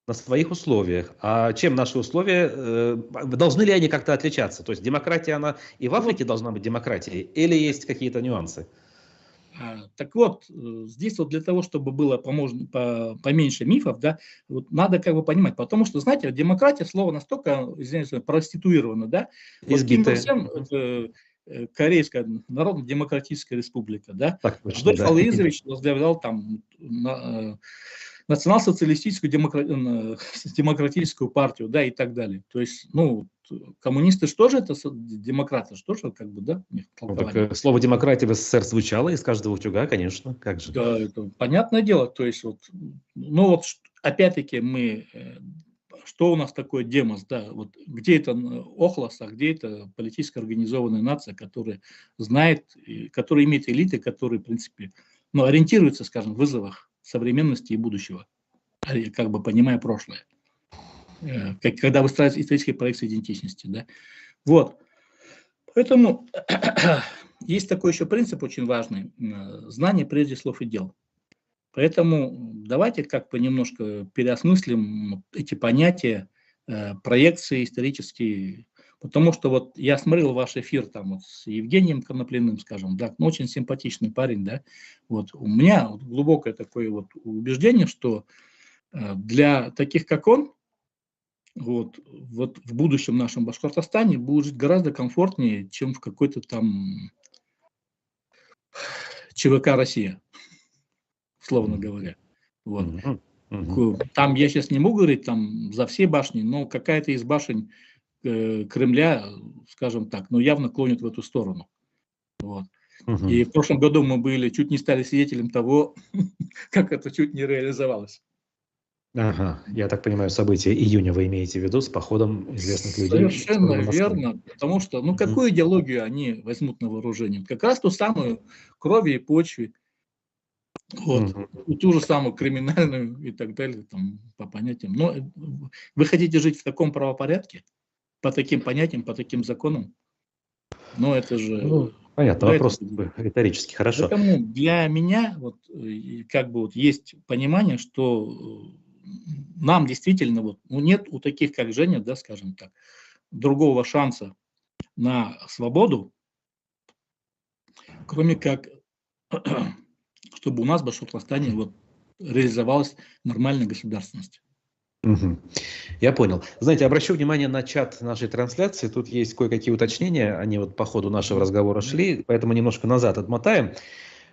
на своих условиях. А чем наши условия? Должны ли они как-то отличаться? То есть демократия, она и в Африке должна быть демократией, или есть какие-то нюансы? Так вот, здесь вот для того, чтобы было поменьше мифов, да, вот надо как бы понимать, потому что, знаете, демократия, слово настолько, извиняюсь, проституировано, да, вот Ким Ир Избитые. Сен, Корейская Народно-демократическая республика, да, Так точно, Адольф да. Алоизович возглавлял там национал-социалистическую демократическую партию, да, и так далее. То есть, ну, коммунисты же тоже это демократы, же тоже как бы, да, у них Ну, так, толкование. слово демократия в СССР звучало из каждого утюга, конечно, как же. Да, это понятное дело. То есть, вот, ну вот, опять-таки, что у нас такое демос, да, вот где это охлос, а где это политически организованная нация, которая знает, которая имеет элиты, которые, в принципе, ну, ориентируются, скажем, в вызовах современности и будущего, как бы понимая прошлое, когда выстраивается исторический проект идентичности, да. Вот. Поэтому есть такой еще принцип очень важный. Знание прежде слов и дел. Поэтому давайте как-то немножко переосмыслим эти понятия, проекции исторические. Потому что вот я смотрел ваш эфир там вот с Евгением Коноплиным, скажем, да, ну, очень симпатичный парень, да. Вот у меня вот глубокое такое вот убеждение, что для таких, как он, вот в будущем нашем Башкортостане будет жить гораздо комфортнее, чем в какой-то там ЧВК «Россия», условно говоря. Вот. Там я сейчас не могу говорить там за все башни, но какая-то из башен Кремля, скажем так, но явно клонит в эту сторону. Вот. И в прошлом году мы чуть не стали свидетелем того, как это чуть не реализовалось. Ага, я так понимаю, события июня вы имеете в виду с походом известных людей? Совершенно верно, потому что, ну, какую идеологию они возьмут на вооружение? Как раз ту самую крови и почве, вот, ту же самую криминальную и так далее, там, по понятиям. Но вы хотите жить в таком правопорядке, по таким понятиям, по таким законам? Но это же... Ну, понятно, вопрос риторический, хорошо. Поэтому для меня вот, как бы вот есть понимание, что нам действительно вот, ну, нет у таких, как Женя, да, скажем так, другого шанса на свободу, кроме как, чтобы у нас в Башкортостане вот реализовалась нормальная государственность. Я понял. Знаете, обращу внимание на чат нашей трансляции. Тут есть кое-какие уточнения. Они вот по ходу нашего разговора шли, поэтому немножко назад отмотаем.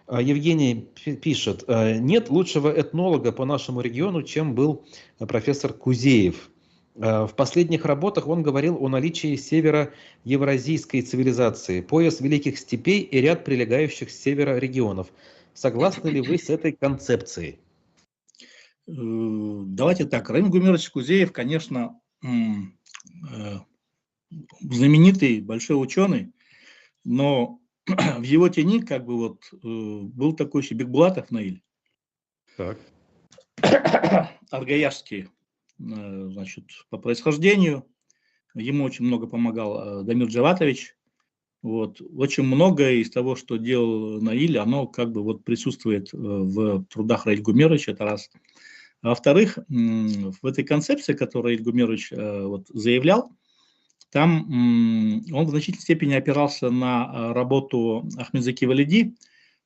Евгений пишет: нет лучшего этнолога по нашему региону, чем был профессор Кузеев. В последних работах он говорил о наличии североевразийской цивилизации, пояс великих степей и ряд прилегающих с севера регионов. Согласны ли вы с этой концепцией? Давайте так. Раим Гумерович Кузеев, конечно, знаменитый большой ученый, но в его тени как бы вот был такой еще Бекбулатов Наиль. Так. Аргаяшский, значит, по происхождению. Ему очень много помогал Дамир Джаватович. Вот. Очень многое из того, что делал Наиль, оно как бы вот присутствует в трудах Раиля Гумеровича, это раз. А во-вторых, в этой концепции, которую Раиль Гумерович вот заявлял, там он в значительной степени опирался на работу Ахмедзаки Валиди,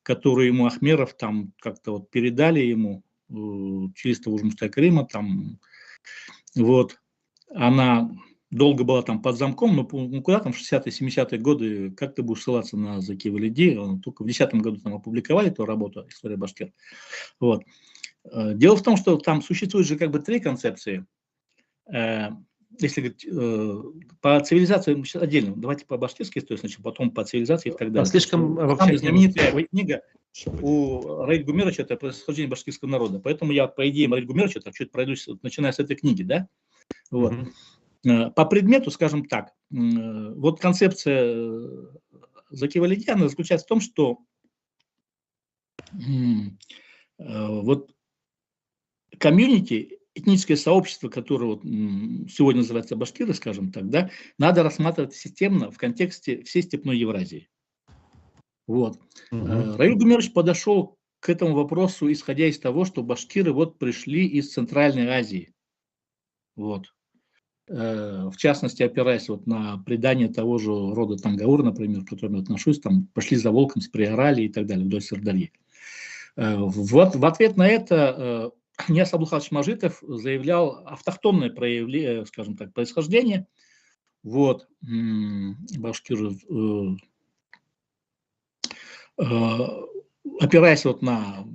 которую ему Ахмеров там как-то вот передали ему через того же Мустафа Карима, там, вот, она долго была там под замком, но куда там в 60-е, 70-е годы, как ты будешь ссылаться на Заки Валиди, только в 10-м году там опубликовали эту работу «История Башкир». Вот. Дело в том, что там существует же как бы три концепции. Если говорить по цивилизации, мы сейчас отдельно, давайте по башкирской истории, значит, потом по цивилизации и так далее. Слишком там знаменитая книга у Раиля Гумеровича, это происхождение башкирского народа. Поэтому я, по идее, Раиля Гумеровича там чуть пройдусь, начиная с этой книги, да? Вот. По предмету, скажем так, вот концепция Заки Валиди, она заключается в том, что вот комьюнити, этническое сообщество, которое вот сегодня называется башкиры, скажем так, да, надо рассматривать системно в контексте всей степной Евразии. Вот. Мгм. Равиль Гумерович подошел к этому вопросу, исходя из того, что башкиры вот пришли из Центральной Азии. Вот. В частности, опираясь вот на предание того же рода Тангаур, например, к которому я отношусь, там пошли за волком с Приорали и так далее, вдоль Сырдарьи. Вот в ответ на это Нияз Абдулхадович Мажитов заявлял автохтонное проявление, скажем так, происхождение. Вот. Башкиры, опираясь вот на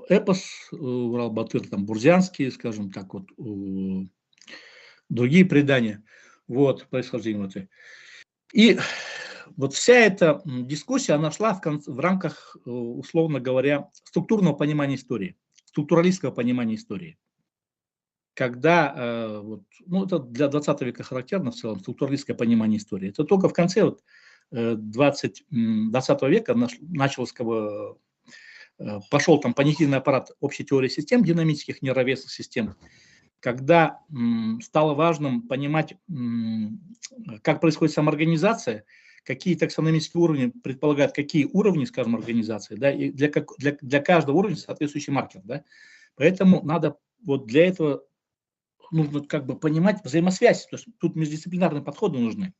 эпос Урал-Батыр, там, Бурзянский, скажем так, вот, другие предания, вот, происхождение вот. И вот вся эта дискуссия, она шла в рамках, условно говоря, структурного понимания истории, структуралистского понимания истории. Когда, вот, ну, это для 20 века характерно в целом, структуралистское понимание истории. Это только в конце вот, 20 века началось, как бы, пошел там понятийный аппарат общей теории систем, динамических неравесных систем, когда стало важным понимать, как происходит самоорганизация, какие таксономические уровни предполагают, какие уровни, скажем, организации, да, и для каждого уровня соответствующий маркер, да. Поэтому надо вот для этого нужно как бы понимать взаимосвязь, то есть тут междисциплинарные подходы нужны.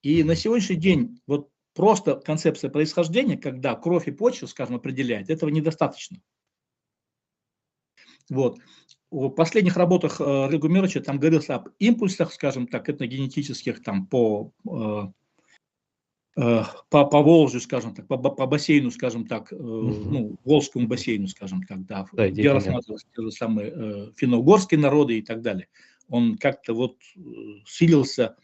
И на сегодняшний день вот просто концепция происхождения, когда кровь и почва, скажем, определяет, этого недостаточно. Вот. В последних работах Равиля Гумеровича там говорилось об импульсах, скажем так, этногенетических там по Волжью, скажем так, по бассейну, скажем так, ну, Волжскому бассейну, скажем так, да, Да, идея где понятна. рассматривались те же самые финно-угорские народы и так далее. Он как-то вот силился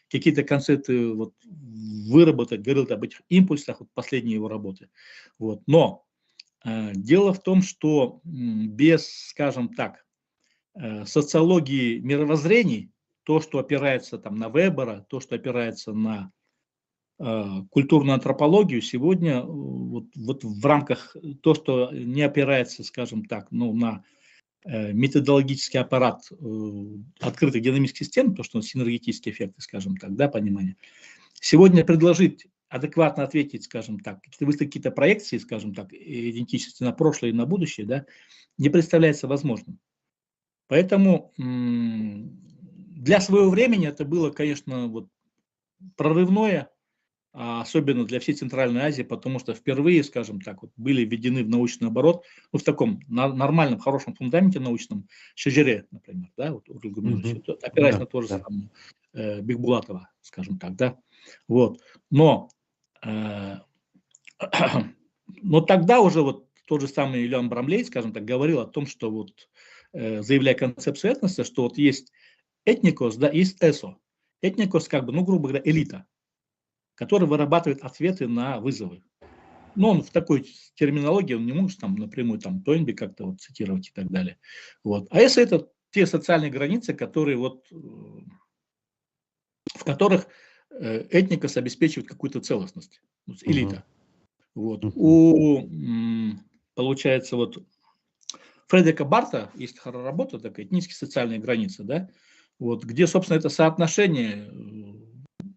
какие-то концепты вот выработать, говорил об этих импульсах, вот последние его работы. Вот. Но дело в том, что без, скажем так, социологии мировоззрений, то, что опирается там на Вебера, то, что опирается на культурную антропологию, сегодня вот в рамках то, что не опирается, скажем так, ну, на методологический аппарат открытых динамических систем, то, что синергетические эффекты, скажем так, да, понимание. Сегодня предложить адекватно ответить, скажем так, выставить какие-то проекции, скажем так, идентичности на прошлое и на будущее, да, не представляется возможным. Поэтому для своего времени это было, конечно, вот прорывное, особенно для всей Центральной Азии, потому что впервые, скажем так, вот были введены в научный оборот, ну, в таком нормальном, хорошем фундаменте научном, Шежере, например, да, вот у Гумеровича, опираясь Да, на то же да. самое Бекбулатова, скажем так, да, вот, э, но тогда уже вот тот же самый Ильян Брамлей, скажем так, говорил о том, что вот, заявляя концепцию этноса, что вот есть этникос, да, есть эсо. Этникос, как бы, ну, грубо говоря, элита, который вырабатывает ответы на вызовы. Но он в такой терминологии, он не может там напрямую там Тойнби как-то вот цитировать и так далее. Вот. А если это те социальные границы, которые вот, в которых этникос обеспечивает какую-то целостность, вот, Мгм. элита. Вот. Мгм. Получается, вот Фредерика Барта есть работа такая, этнические социальные границы, да, вот, где, собственно, это соотношение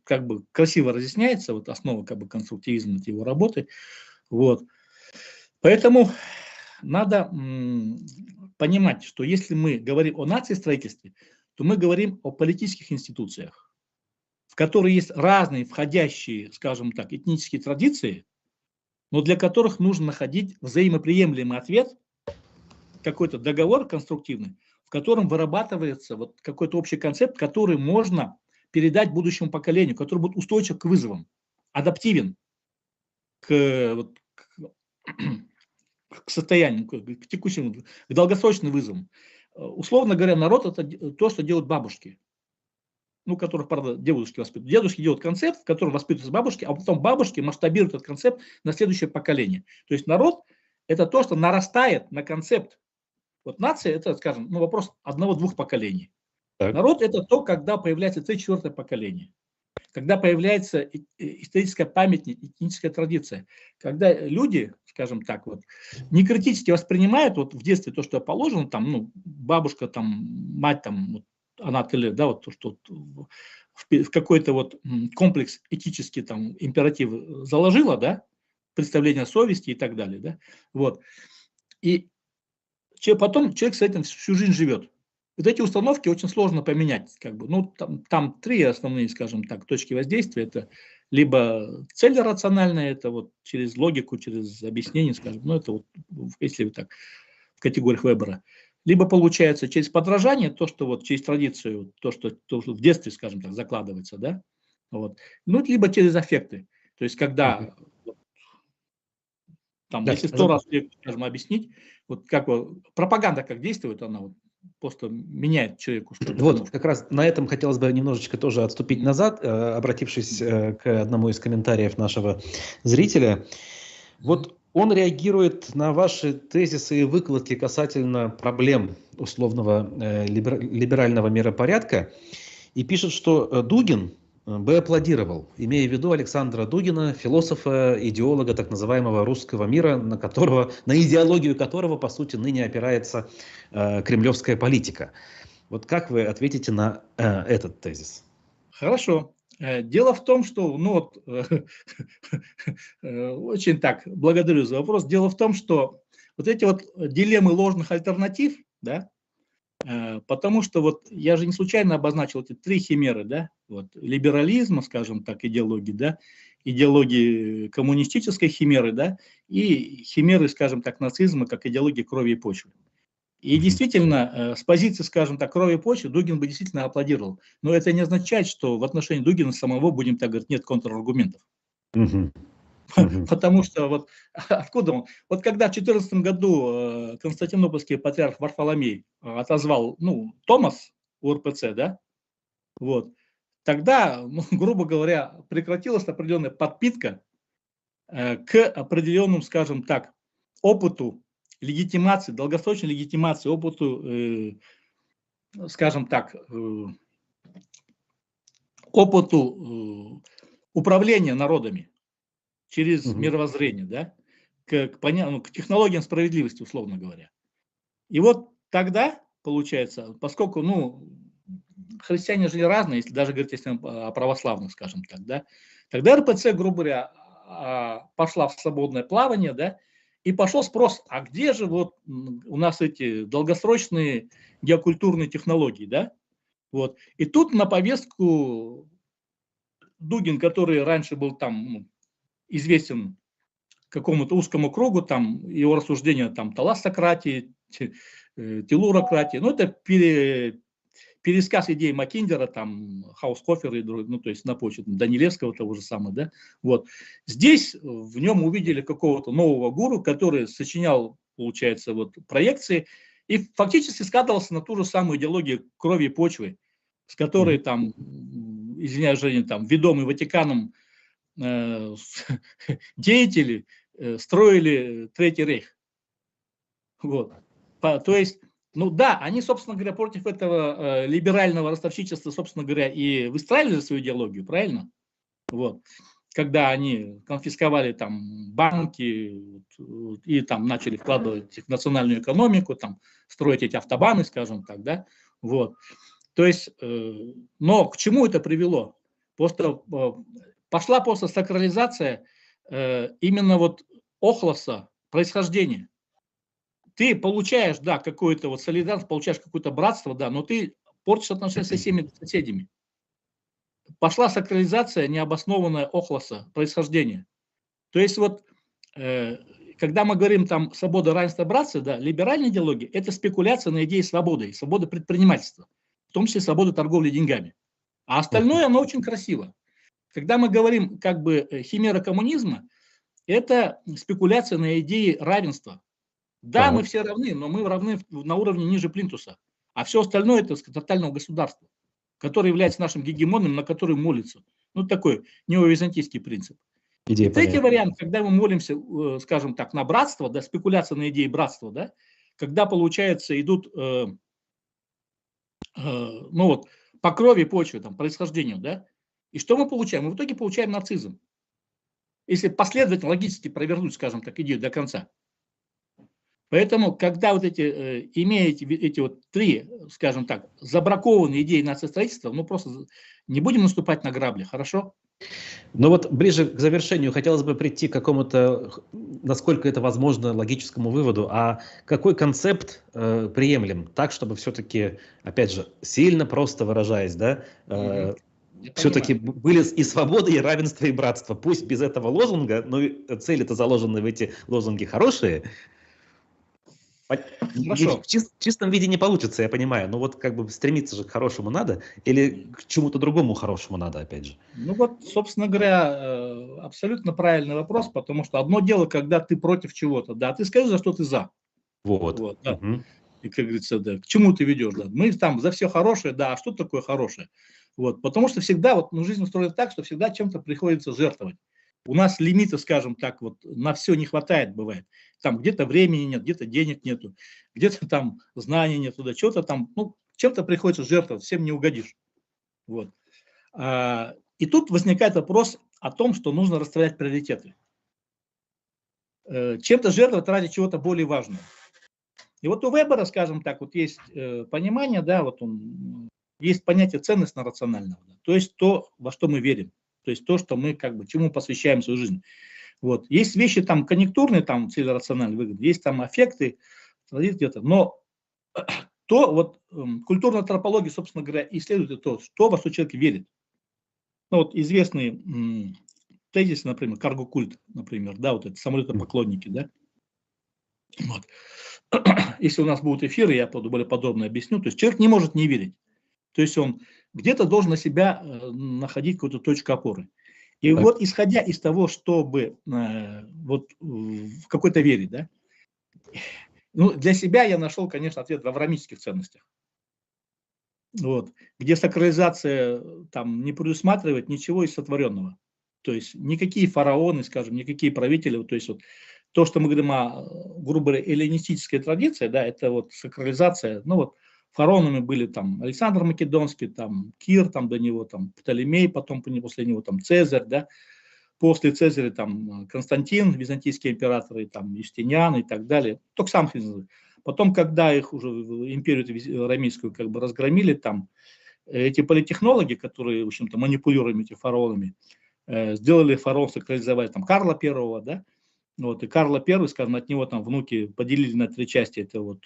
как бы красиво разъясняется, вот основа как бы конструктивизма его работы. Вот. Поэтому надо понимать, что если мы говорим о нациестроительстве, то мы говорим о политических институциях, в которые есть разные входящие, скажем так, этнические традиции, но для которых нужно находить взаимоприемлемый ответ, какой-то договор конструктивный, в котором вырабатывается вот какой-то общий концепт, который можно передать будущему поколению, который будет устойчив к вызовам, адаптивен вот, к состоянию, к текущим, к долгосрочным вызовам. Условно говоря, народ – это то, что делают бабушки, ну, которых, правда, дедушки воспитывают. Дедушки делают концепт, в котором воспитываются бабушки, а потом бабушки масштабируют этот концепт на следующее поколение. То есть народ – это то, что нарастает на концепт. Вот нация – это, скажем, ну, вопрос одного-двух поколений. Так. Народ – это то, когда появляется третье-четвертое поколение. Когда появляется историческая память, этническая традиция, когда люди, скажем так, вот, не критически воспринимают вот в детстве то, что положено, там, ну, бабушка, там, мать, там, вот, она, да, вот то, что в какой-то вот комплекс этический там императив заложила, да, представление о совести и так далее, да, вот. И потом человек с этим всю жизнь живет. Вот эти установки очень сложно поменять, как бы, ну, там три основные, скажем так, точки воздействия. Это либо цель рациональная, это вот через логику, через объяснение, скажем, ну, это вот, если вы так, в категориях Вебера. Либо получается через подражание, то, что вот через традицию, то, что в детстве, скажем так, закладывается, да, вот. Ну, либо через аффекты. То есть, когда там, Да, если 100 раз, скажем, объяснить, вот как вот, пропаганда как действует, она вот просто меняет человеку что-то. Вот, как раз на этом хотелось бы немножечко тоже отступить назад, обратившись к одному из комментариев нашего зрителя. Вот он реагирует на ваши тезисы и выкладки касательно проблем условного либерального миропорядка и пишет, что Дугин бы аплодировал, имея в виду Александра Дугина, философа, идеолога так называемого русского мира, на идеологию которого, по сути, ныне опирается кремлевская политика. Вот как вы ответите на этот тезис? Хорошо. Дело в том, что, ну вот, очень так, благодарю за вопрос. Дело в том, что вот эти вот дилеммы ложных альтернатив, да, потому что вот я же не случайно обозначил эти три химеры, да, вот либерализма, скажем так, идеологии, да, идеологии коммунистической химеры, да, и химеры, скажем так, нацизма как идеологии крови и почвы. И действительно, с позиции, скажем так, крови и почвы Дугин бы действительно аплодировал. Но это не означает, что в отношении Дугина самого, будем так говорить, нет контраргументов. Потому что вот откуда он? Вот когда в 2014 году константинопольский патриарх Варфоломей отозвал, ну, Томас УРПЦ, да, вот, тогда, ну, грубо говоря, прекратилась определенная подпитка к определенному, скажем так, опыту легитимации, долгосрочной легитимации, опыту, скажем так, опыту управления народами через мировоззрение, да, к технологиям справедливости, условно говоря. И вот тогда, получается, поскольку, ну, христиане жили разные, если даже говорить если о православных, скажем так, да, тогда РПЦ, грубо говоря, пошла в свободное плавание, да, и пошел спрос, а где же вот у нас эти долгосрочные геокультурные технологии, да, вот. И тут на повестку Дугин, который раньше был там, ну, известен какому-то узкому кругу, там его рассуждения там талассократии, телурократии, ну это пересказ идей Маккиндера, там Хаускофера и других, ну то есть на почве Данилевского того же самого, да, вот. Здесь в нем увидели какого-то нового гуру, который сочинял, получается, вот проекции и фактически скатывался на ту же самую идеологию крови и почвы, с которой там, извиняюсь, Женя, там ведомый Ватиканом деятели строили Третий рейх. Вот. То есть, ну да, они, собственно говоря, против этого либерального ростовщичества, собственно говоря, и выстраивали свою идеологию, правильно? Вот. Когда они конфисковали там банки и там начали вкладывать в национальную экономику, там строить эти автобаны, скажем так, да, вот. То есть, но к чему это привело? Пошла просто сакрализация именно вот охлоса происхождения. Ты получаешь, да, какую-то вот солидарность, получаешь какое-то братство, да, но ты портишь отношения со всеми соседями. Пошла сакрализация необоснованная охлоса происхождения. То есть вот, когда мы говорим там свобода, равенство, братство, да, либеральная идеология – это спекуляция на идее свободы, свободы предпринимательства, в том числе свободы торговли деньгами. А остальное, оно очень красиво. Когда мы говорим как бы химера коммунизма, это спекуляция на идее равенства. Да, мы все равны, но мы равны на уровне ниже плинтуса. А все остальное это тотального государства, которое является нашим гегемоном, на который молится. Ну, такой неовизантийский принцип. И третий вариант, когда мы молимся, скажем так, на братство, да, спекуляция на идее братства, да, когда, получается, идут, ну вот, по крови, почве, там, происхождению, да, и что мы получаем? Мы в итоге получаем нацизм. Если последовательно, логически провернуть, скажем так, идею до конца. Поэтому, когда вот имея эти вот три, скажем так, забракованные идеи нациостроительства, ну просто не будем наступать на грабли, хорошо? Но вот ближе к завершению хотелось бы прийти к какому-то, насколько это возможно, логическому выводу. А какой концепт приемлем так, чтобы все-таки, опять же, сильно просто выражаясь, да, Мгм. Я все-таки понимаю. были и свобода, и равенство, и братство. Пусть без этого лозунга, но цели-то заложены в эти лозунги хорошие. Хорошо. В чистом виде не получится, я понимаю. Но вот как бы стремиться же к хорошему надо, или к чему-то другому хорошему надо, опять же. Ну вот, собственно говоря, абсолютно правильный вопрос, потому что одно дело, когда ты против чего-то, да, ты скажи, за что ты за. Вот. Вот, да. Мгм. И, как говорится, да, к чему ты ведешь, да. Мы там за все хорошее, да, а что такое хорошее? Вот, потому что всегда, вот, ну, жизнь устроена так, что всегда чем-то приходится жертвовать. У нас лимита, скажем так, вот, на все не хватает, бывает. Там где-то времени нет, где-то денег нету, где-то там знаний нету, да, что-то там, ну, чем-то приходится жертвовать, всем не угодишь. Вот. И тут возникает вопрос о том, что нужно расставлять приоритеты. Чем-то жертвовать ради чего-то более важного. И вот у Вебера, скажем так, вот есть понимание, да, вот есть понятие ценностно-рационального, да, то есть то, во что мы верим, то есть то, что мы как бы, чему посвящаем свою жизнь. Вот. Есть вещи там конъюнктурные, там цели рациональные выгоды, есть там аффекты, где-то, но то вот культурная антропология, собственно говоря, исследует то, что во что человек верит. Ну, вот известный тезис, например, карго-культ, например, да, вот это самолетопоклонники, да. Вот. Если у нас будут эфиры, я более подробно объясню. То есть человек не может не верить. То есть он где-то должен на себя находить какую-то точку опоры. И Так. вот исходя из того, чтобы вот в какой-то верить, да, ну, для себя я нашел, конечно, ответ в авраамических ценностях. Вот, где сакрализация там не предусматривает ничего из сотворенного. То есть никакие фараоны, скажем, никакие правители, то есть вот то, что мы говорим о, грубо говоря, эллинистической традиции, да, это вот сакрализация, ну вот фараонами были там Александр Македонский, там Кир, там до него там Птолемей, потом после него там Цезарь, да, после Цезаря там Константин, византийские императоры, там Юстиниан и так далее, только сам Христос. Потом, когда их уже империю ромейскую как бы разгромили, там эти политтехнологи, которые, в общем-то, манипулируют этими фараонами, сделали фараон сакрализовать там Карла Первого, да, вот, и Карла Первый, скажем, от него там внуки поделили на три части, это вот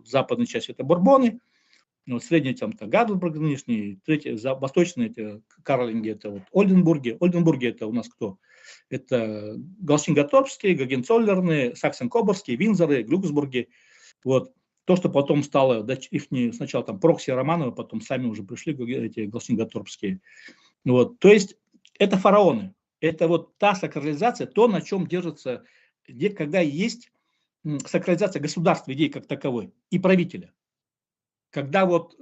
западная часть это Бурбоны, вот, средняя там Гаденбург нынешний, третья, восточная это Карлинги, это вот Ольденбурги. Ольденбурги это у нас кто? Это Галштин-Готорпские, Гогенцоллерны, Саксен-Кобургские, Винзоры, Глюксбурги. Вот. То, что потом стало, их сначала там Прокси Романовы, потом сами уже пришли эти Галштин-Готорпские. Вот. То есть это фараоны. Это вот та сакрализация, то, на чем держится, когда есть сакрализация государства, идеи как таковой, и правителя. Когда вот,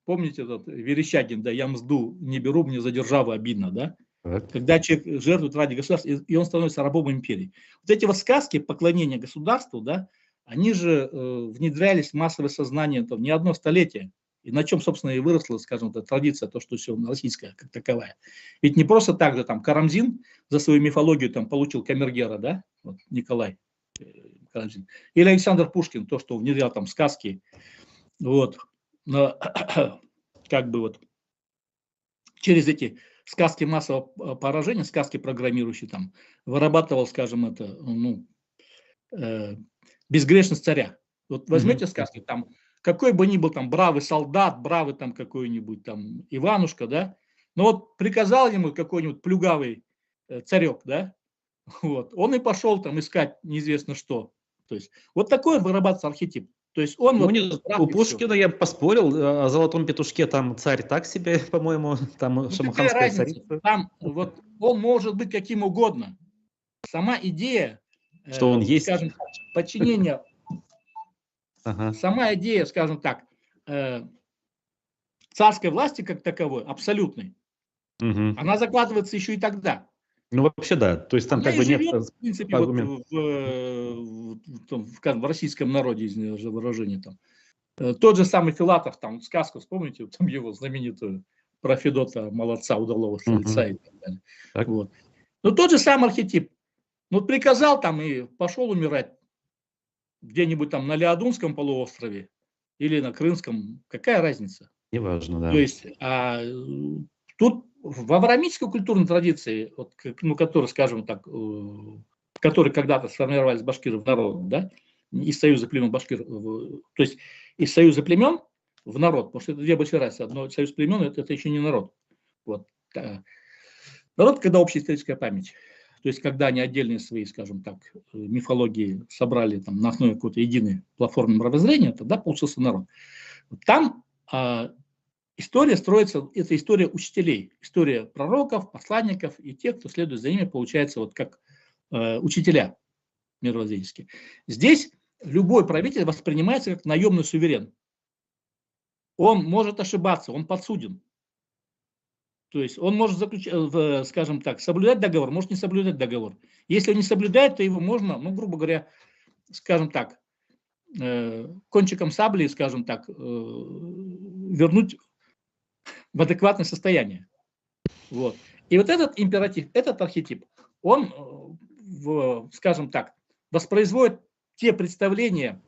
помните, этот Верещагин, да, я мзду не беру, мне за державу обидно, да? Так. Когда человек жертвует ради государства, и он становится рабом империи. Вот эти вот сказки поклонения государству, да, они же внедрялись в массовое сознание там, не одно столетие. И на чем, собственно, и выросла, скажем, эта традиция, то, что все российская как таковая. Ведь не просто так же там Карамзин за свою мифологию там получил камергера, да, вот Николай Карамзин. Или Александр Пушкин, то, что внедрял там сказки, вот, но, как бы вот через эти сказки массового поражения, сказки программирующие там, вырабатывал, скажем, это, ну, э, безгрешность царя. Вот Мгм. возьмете сказки, там, какой бы ни был там бравый солдат, бравый там какой-нибудь там Иванушка, да, но вот приказал ему какой-нибудь плюгавый царек, да, вот, он и пошел там искать неизвестно что. То есть вот такой вырабатывается архетип. То есть он Ну, вот не, прав у и все. Пушкина я поспорил, о «Золотом петушке» там царь так себе, по-моему, там Ну какая шамаханская разница? царица. Там вот он может быть каким угодно. Сама идея, Что он есть. скажем так, подчинения, Ага. сама идея, скажем так, э, царской власти как таковой, абсолютной, Мгм. она закладывается еще и тогда. Ну, вообще, да. То есть там Она как и бы нет живет, в принципе, вот аргумента. в российском народе, извините за выражение там. Тот же самый Филатов, там, сказку, вспомните, там его знаменитую про Федота Молодца, удалого стрельца Мгм. и так далее. Так. Вот. Но тот же самый архетип. Ну, приказал там и пошел умирать где-нибудь там на Леодунском полуострове или на Крымском, какая разница? Неважно, То да. есть тут в авраамической культурной традиции, вот, ну, которые, скажем так, которые когда-то сформировались башкиры в народ, да, из союза племен башкир, то есть из союза племен в народ, потому что это две большие расы. Одно союз племен это еще не народ. Вот. Народ, когда общая историческая память. То есть, когда они отдельные свои, скажем так, мифологии собрали там, на основе какой-то единой платформы мировоззрения, тогда получился народ. Там история строится, это история учителей, история пророков, посланников и тех, кто следует за ними, получается, вот как учителя мировоззренческие. Здесь любой правитель воспринимается как наемный суверен. Он может ошибаться, он подсуден. То есть он может заключать, скажем так, соблюдать договор, может не соблюдать договор. Если он не соблюдает, то его можно, ну, грубо говоря, скажем так, кончиком сабли, скажем так, вернуть в адекватное состояние. Вот. И вот этот императив, этот архетип, он, скажем так, воспроизводит те представления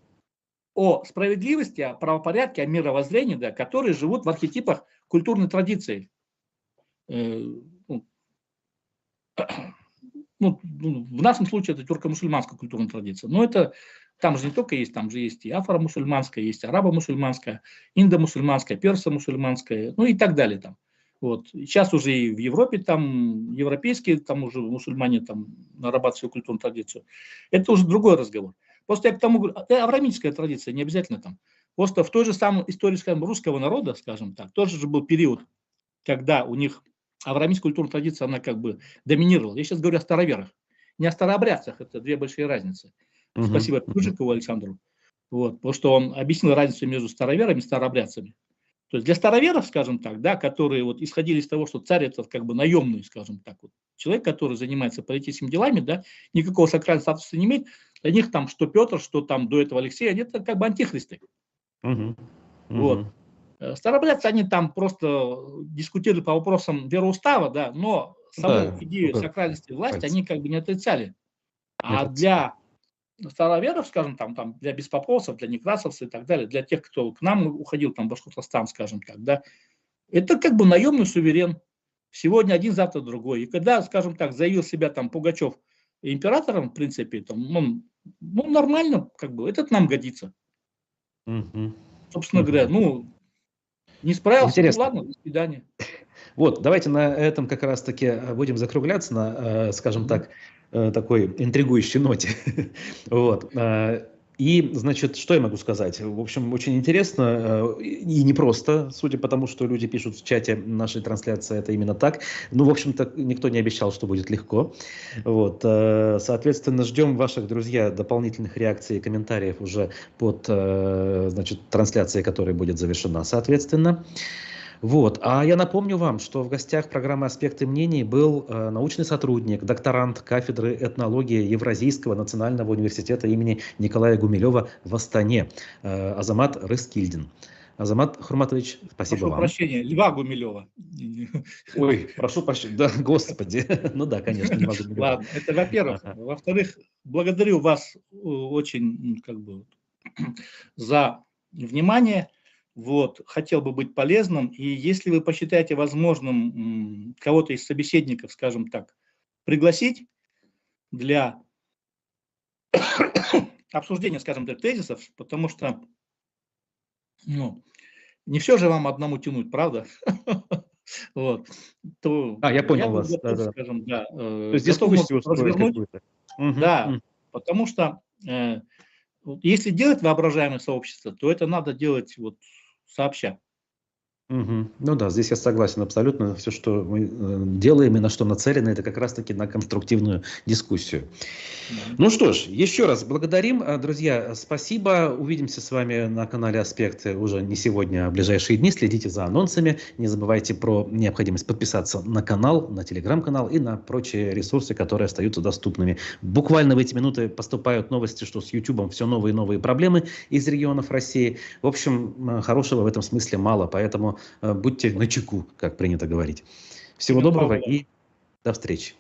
о справедливости, о правопорядке, о мировоззрении, да, которые живут в архетипах культурной традиции. В нашем случае это тюрко-мусульманская культурная традиция. Но это там же не только есть, там же есть и афро-мусульманская, есть арабо-мусульманская, индо-мусульманская, персо-мусульманская, ну и так далее там. Вот. Сейчас уже и в Европе там европейские, там уже мусульмане там нарабатывают свою культурную традицию. Это уже другой разговор. Просто я к тому говорю, это авраамическая традиция, не обязательно там. Просто в той же самой истории, скажем, русского народа, скажем так, тоже же был период, когда у них авраамическая культурная традиция, она как бы доминировала. Я сейчас говорю о староверах, не о старообрядцах, это две большие разницы. Спасибо Пужикову Александру, вот, потому что он объяснил разницу между староверами и старообрядцами. То есть для староверов, скажем так, да, которые вот исходили из того, что царь это как бы наемный, скажем так, вот, человек, который занимается политическими делами, да, никакого сакрального статуса не имеет, для них там что Петр, что там до этого Алексей, они это как бы антихристы. Вот. Старообрядцы, они там просто дискутировали по вопросам вероустава, да, но саму идею сакральности власти они как бы не отрицали. А для староверов, скажем, там для беспоповцев, для некрасовцев и так далее, для тех, кто к нам уходил, там, в Башкортостан, скажем так, да, это как бы наемный суверен. Сегодня один, завтра другой. И когда, скажем так, заявил себя там Пугачев императором, в принципе, там, он, ну, нормально, как бы, этот нам годится. Собственно говоря, ну, не справился, ну ладно, до свидания. Вот, давайте на этом как раз-таки будем закругляться на, скажем так, такой интригующей ноте. Вот. И, значит, что я могу сказать? В общем, очень интересно и непросто, судя по тому, что люди пишут в чате нашей трансляции, это именно так. Ну, в общем-то, никто не обещал, что будет легко. Вот. Соответственно, ждем ваших, друзья, дополнительных реакций и комментариев уже под, значит, трансляцией, которая будет завершена, соответственно. Вот. А я напомню вам, что в гостях программы «Аспекты мнений» был научный сотрудник, докторант кафедры этнологии Евразийского национального университета имени Николая Гумилева в Астане Азамат Рыскильдин. Азамат Хурматович, спасибо вам. Прошу прощения, Льва Гумилева. Ой, прошу прощения, да, господи. Ну да, конечно, Льва Гумилева. Ладно, это во-первых. Во-вторых, благодарю вас очень как бы за внимание. Вот, хотел бы быть полезным, и если вы посчитаете возможным кого-то из собеседников, скажем так, пригласить для обсуждения, скажем так, тезисов, потому что, ну, не все же вам одному тянуть, правда? Вот, то я понял вас. Готов, скажем, да, то есть дискуссию устроить какую-то. Да, потому что если делать воображаемое сообщество, то это надо делать вот сообща. Ну да, здесь я согласен абсолютно. Все, что мы делаем и на что нацелены, это как раз-таки на конструктивную дискуссию. Ну что ж, еще раз благодарим, друзья. Спасибо. Увидимся с вами на канале «Аспекты» уже не сегодня, а в ближайшие дни. Следите за анонсами. Не забывайте про необходимость подписаться на канал, на телеграм-канал и на прочие ресурсы, которые остаются доступными. Буквально в эти минуты поступают новости, что с YouTube все новые и новые проблемы из регионов России. В общем, хорошего в этом смысле мало, поэтому будьте начеку, как принято говорить. Всего доброго и до встречи.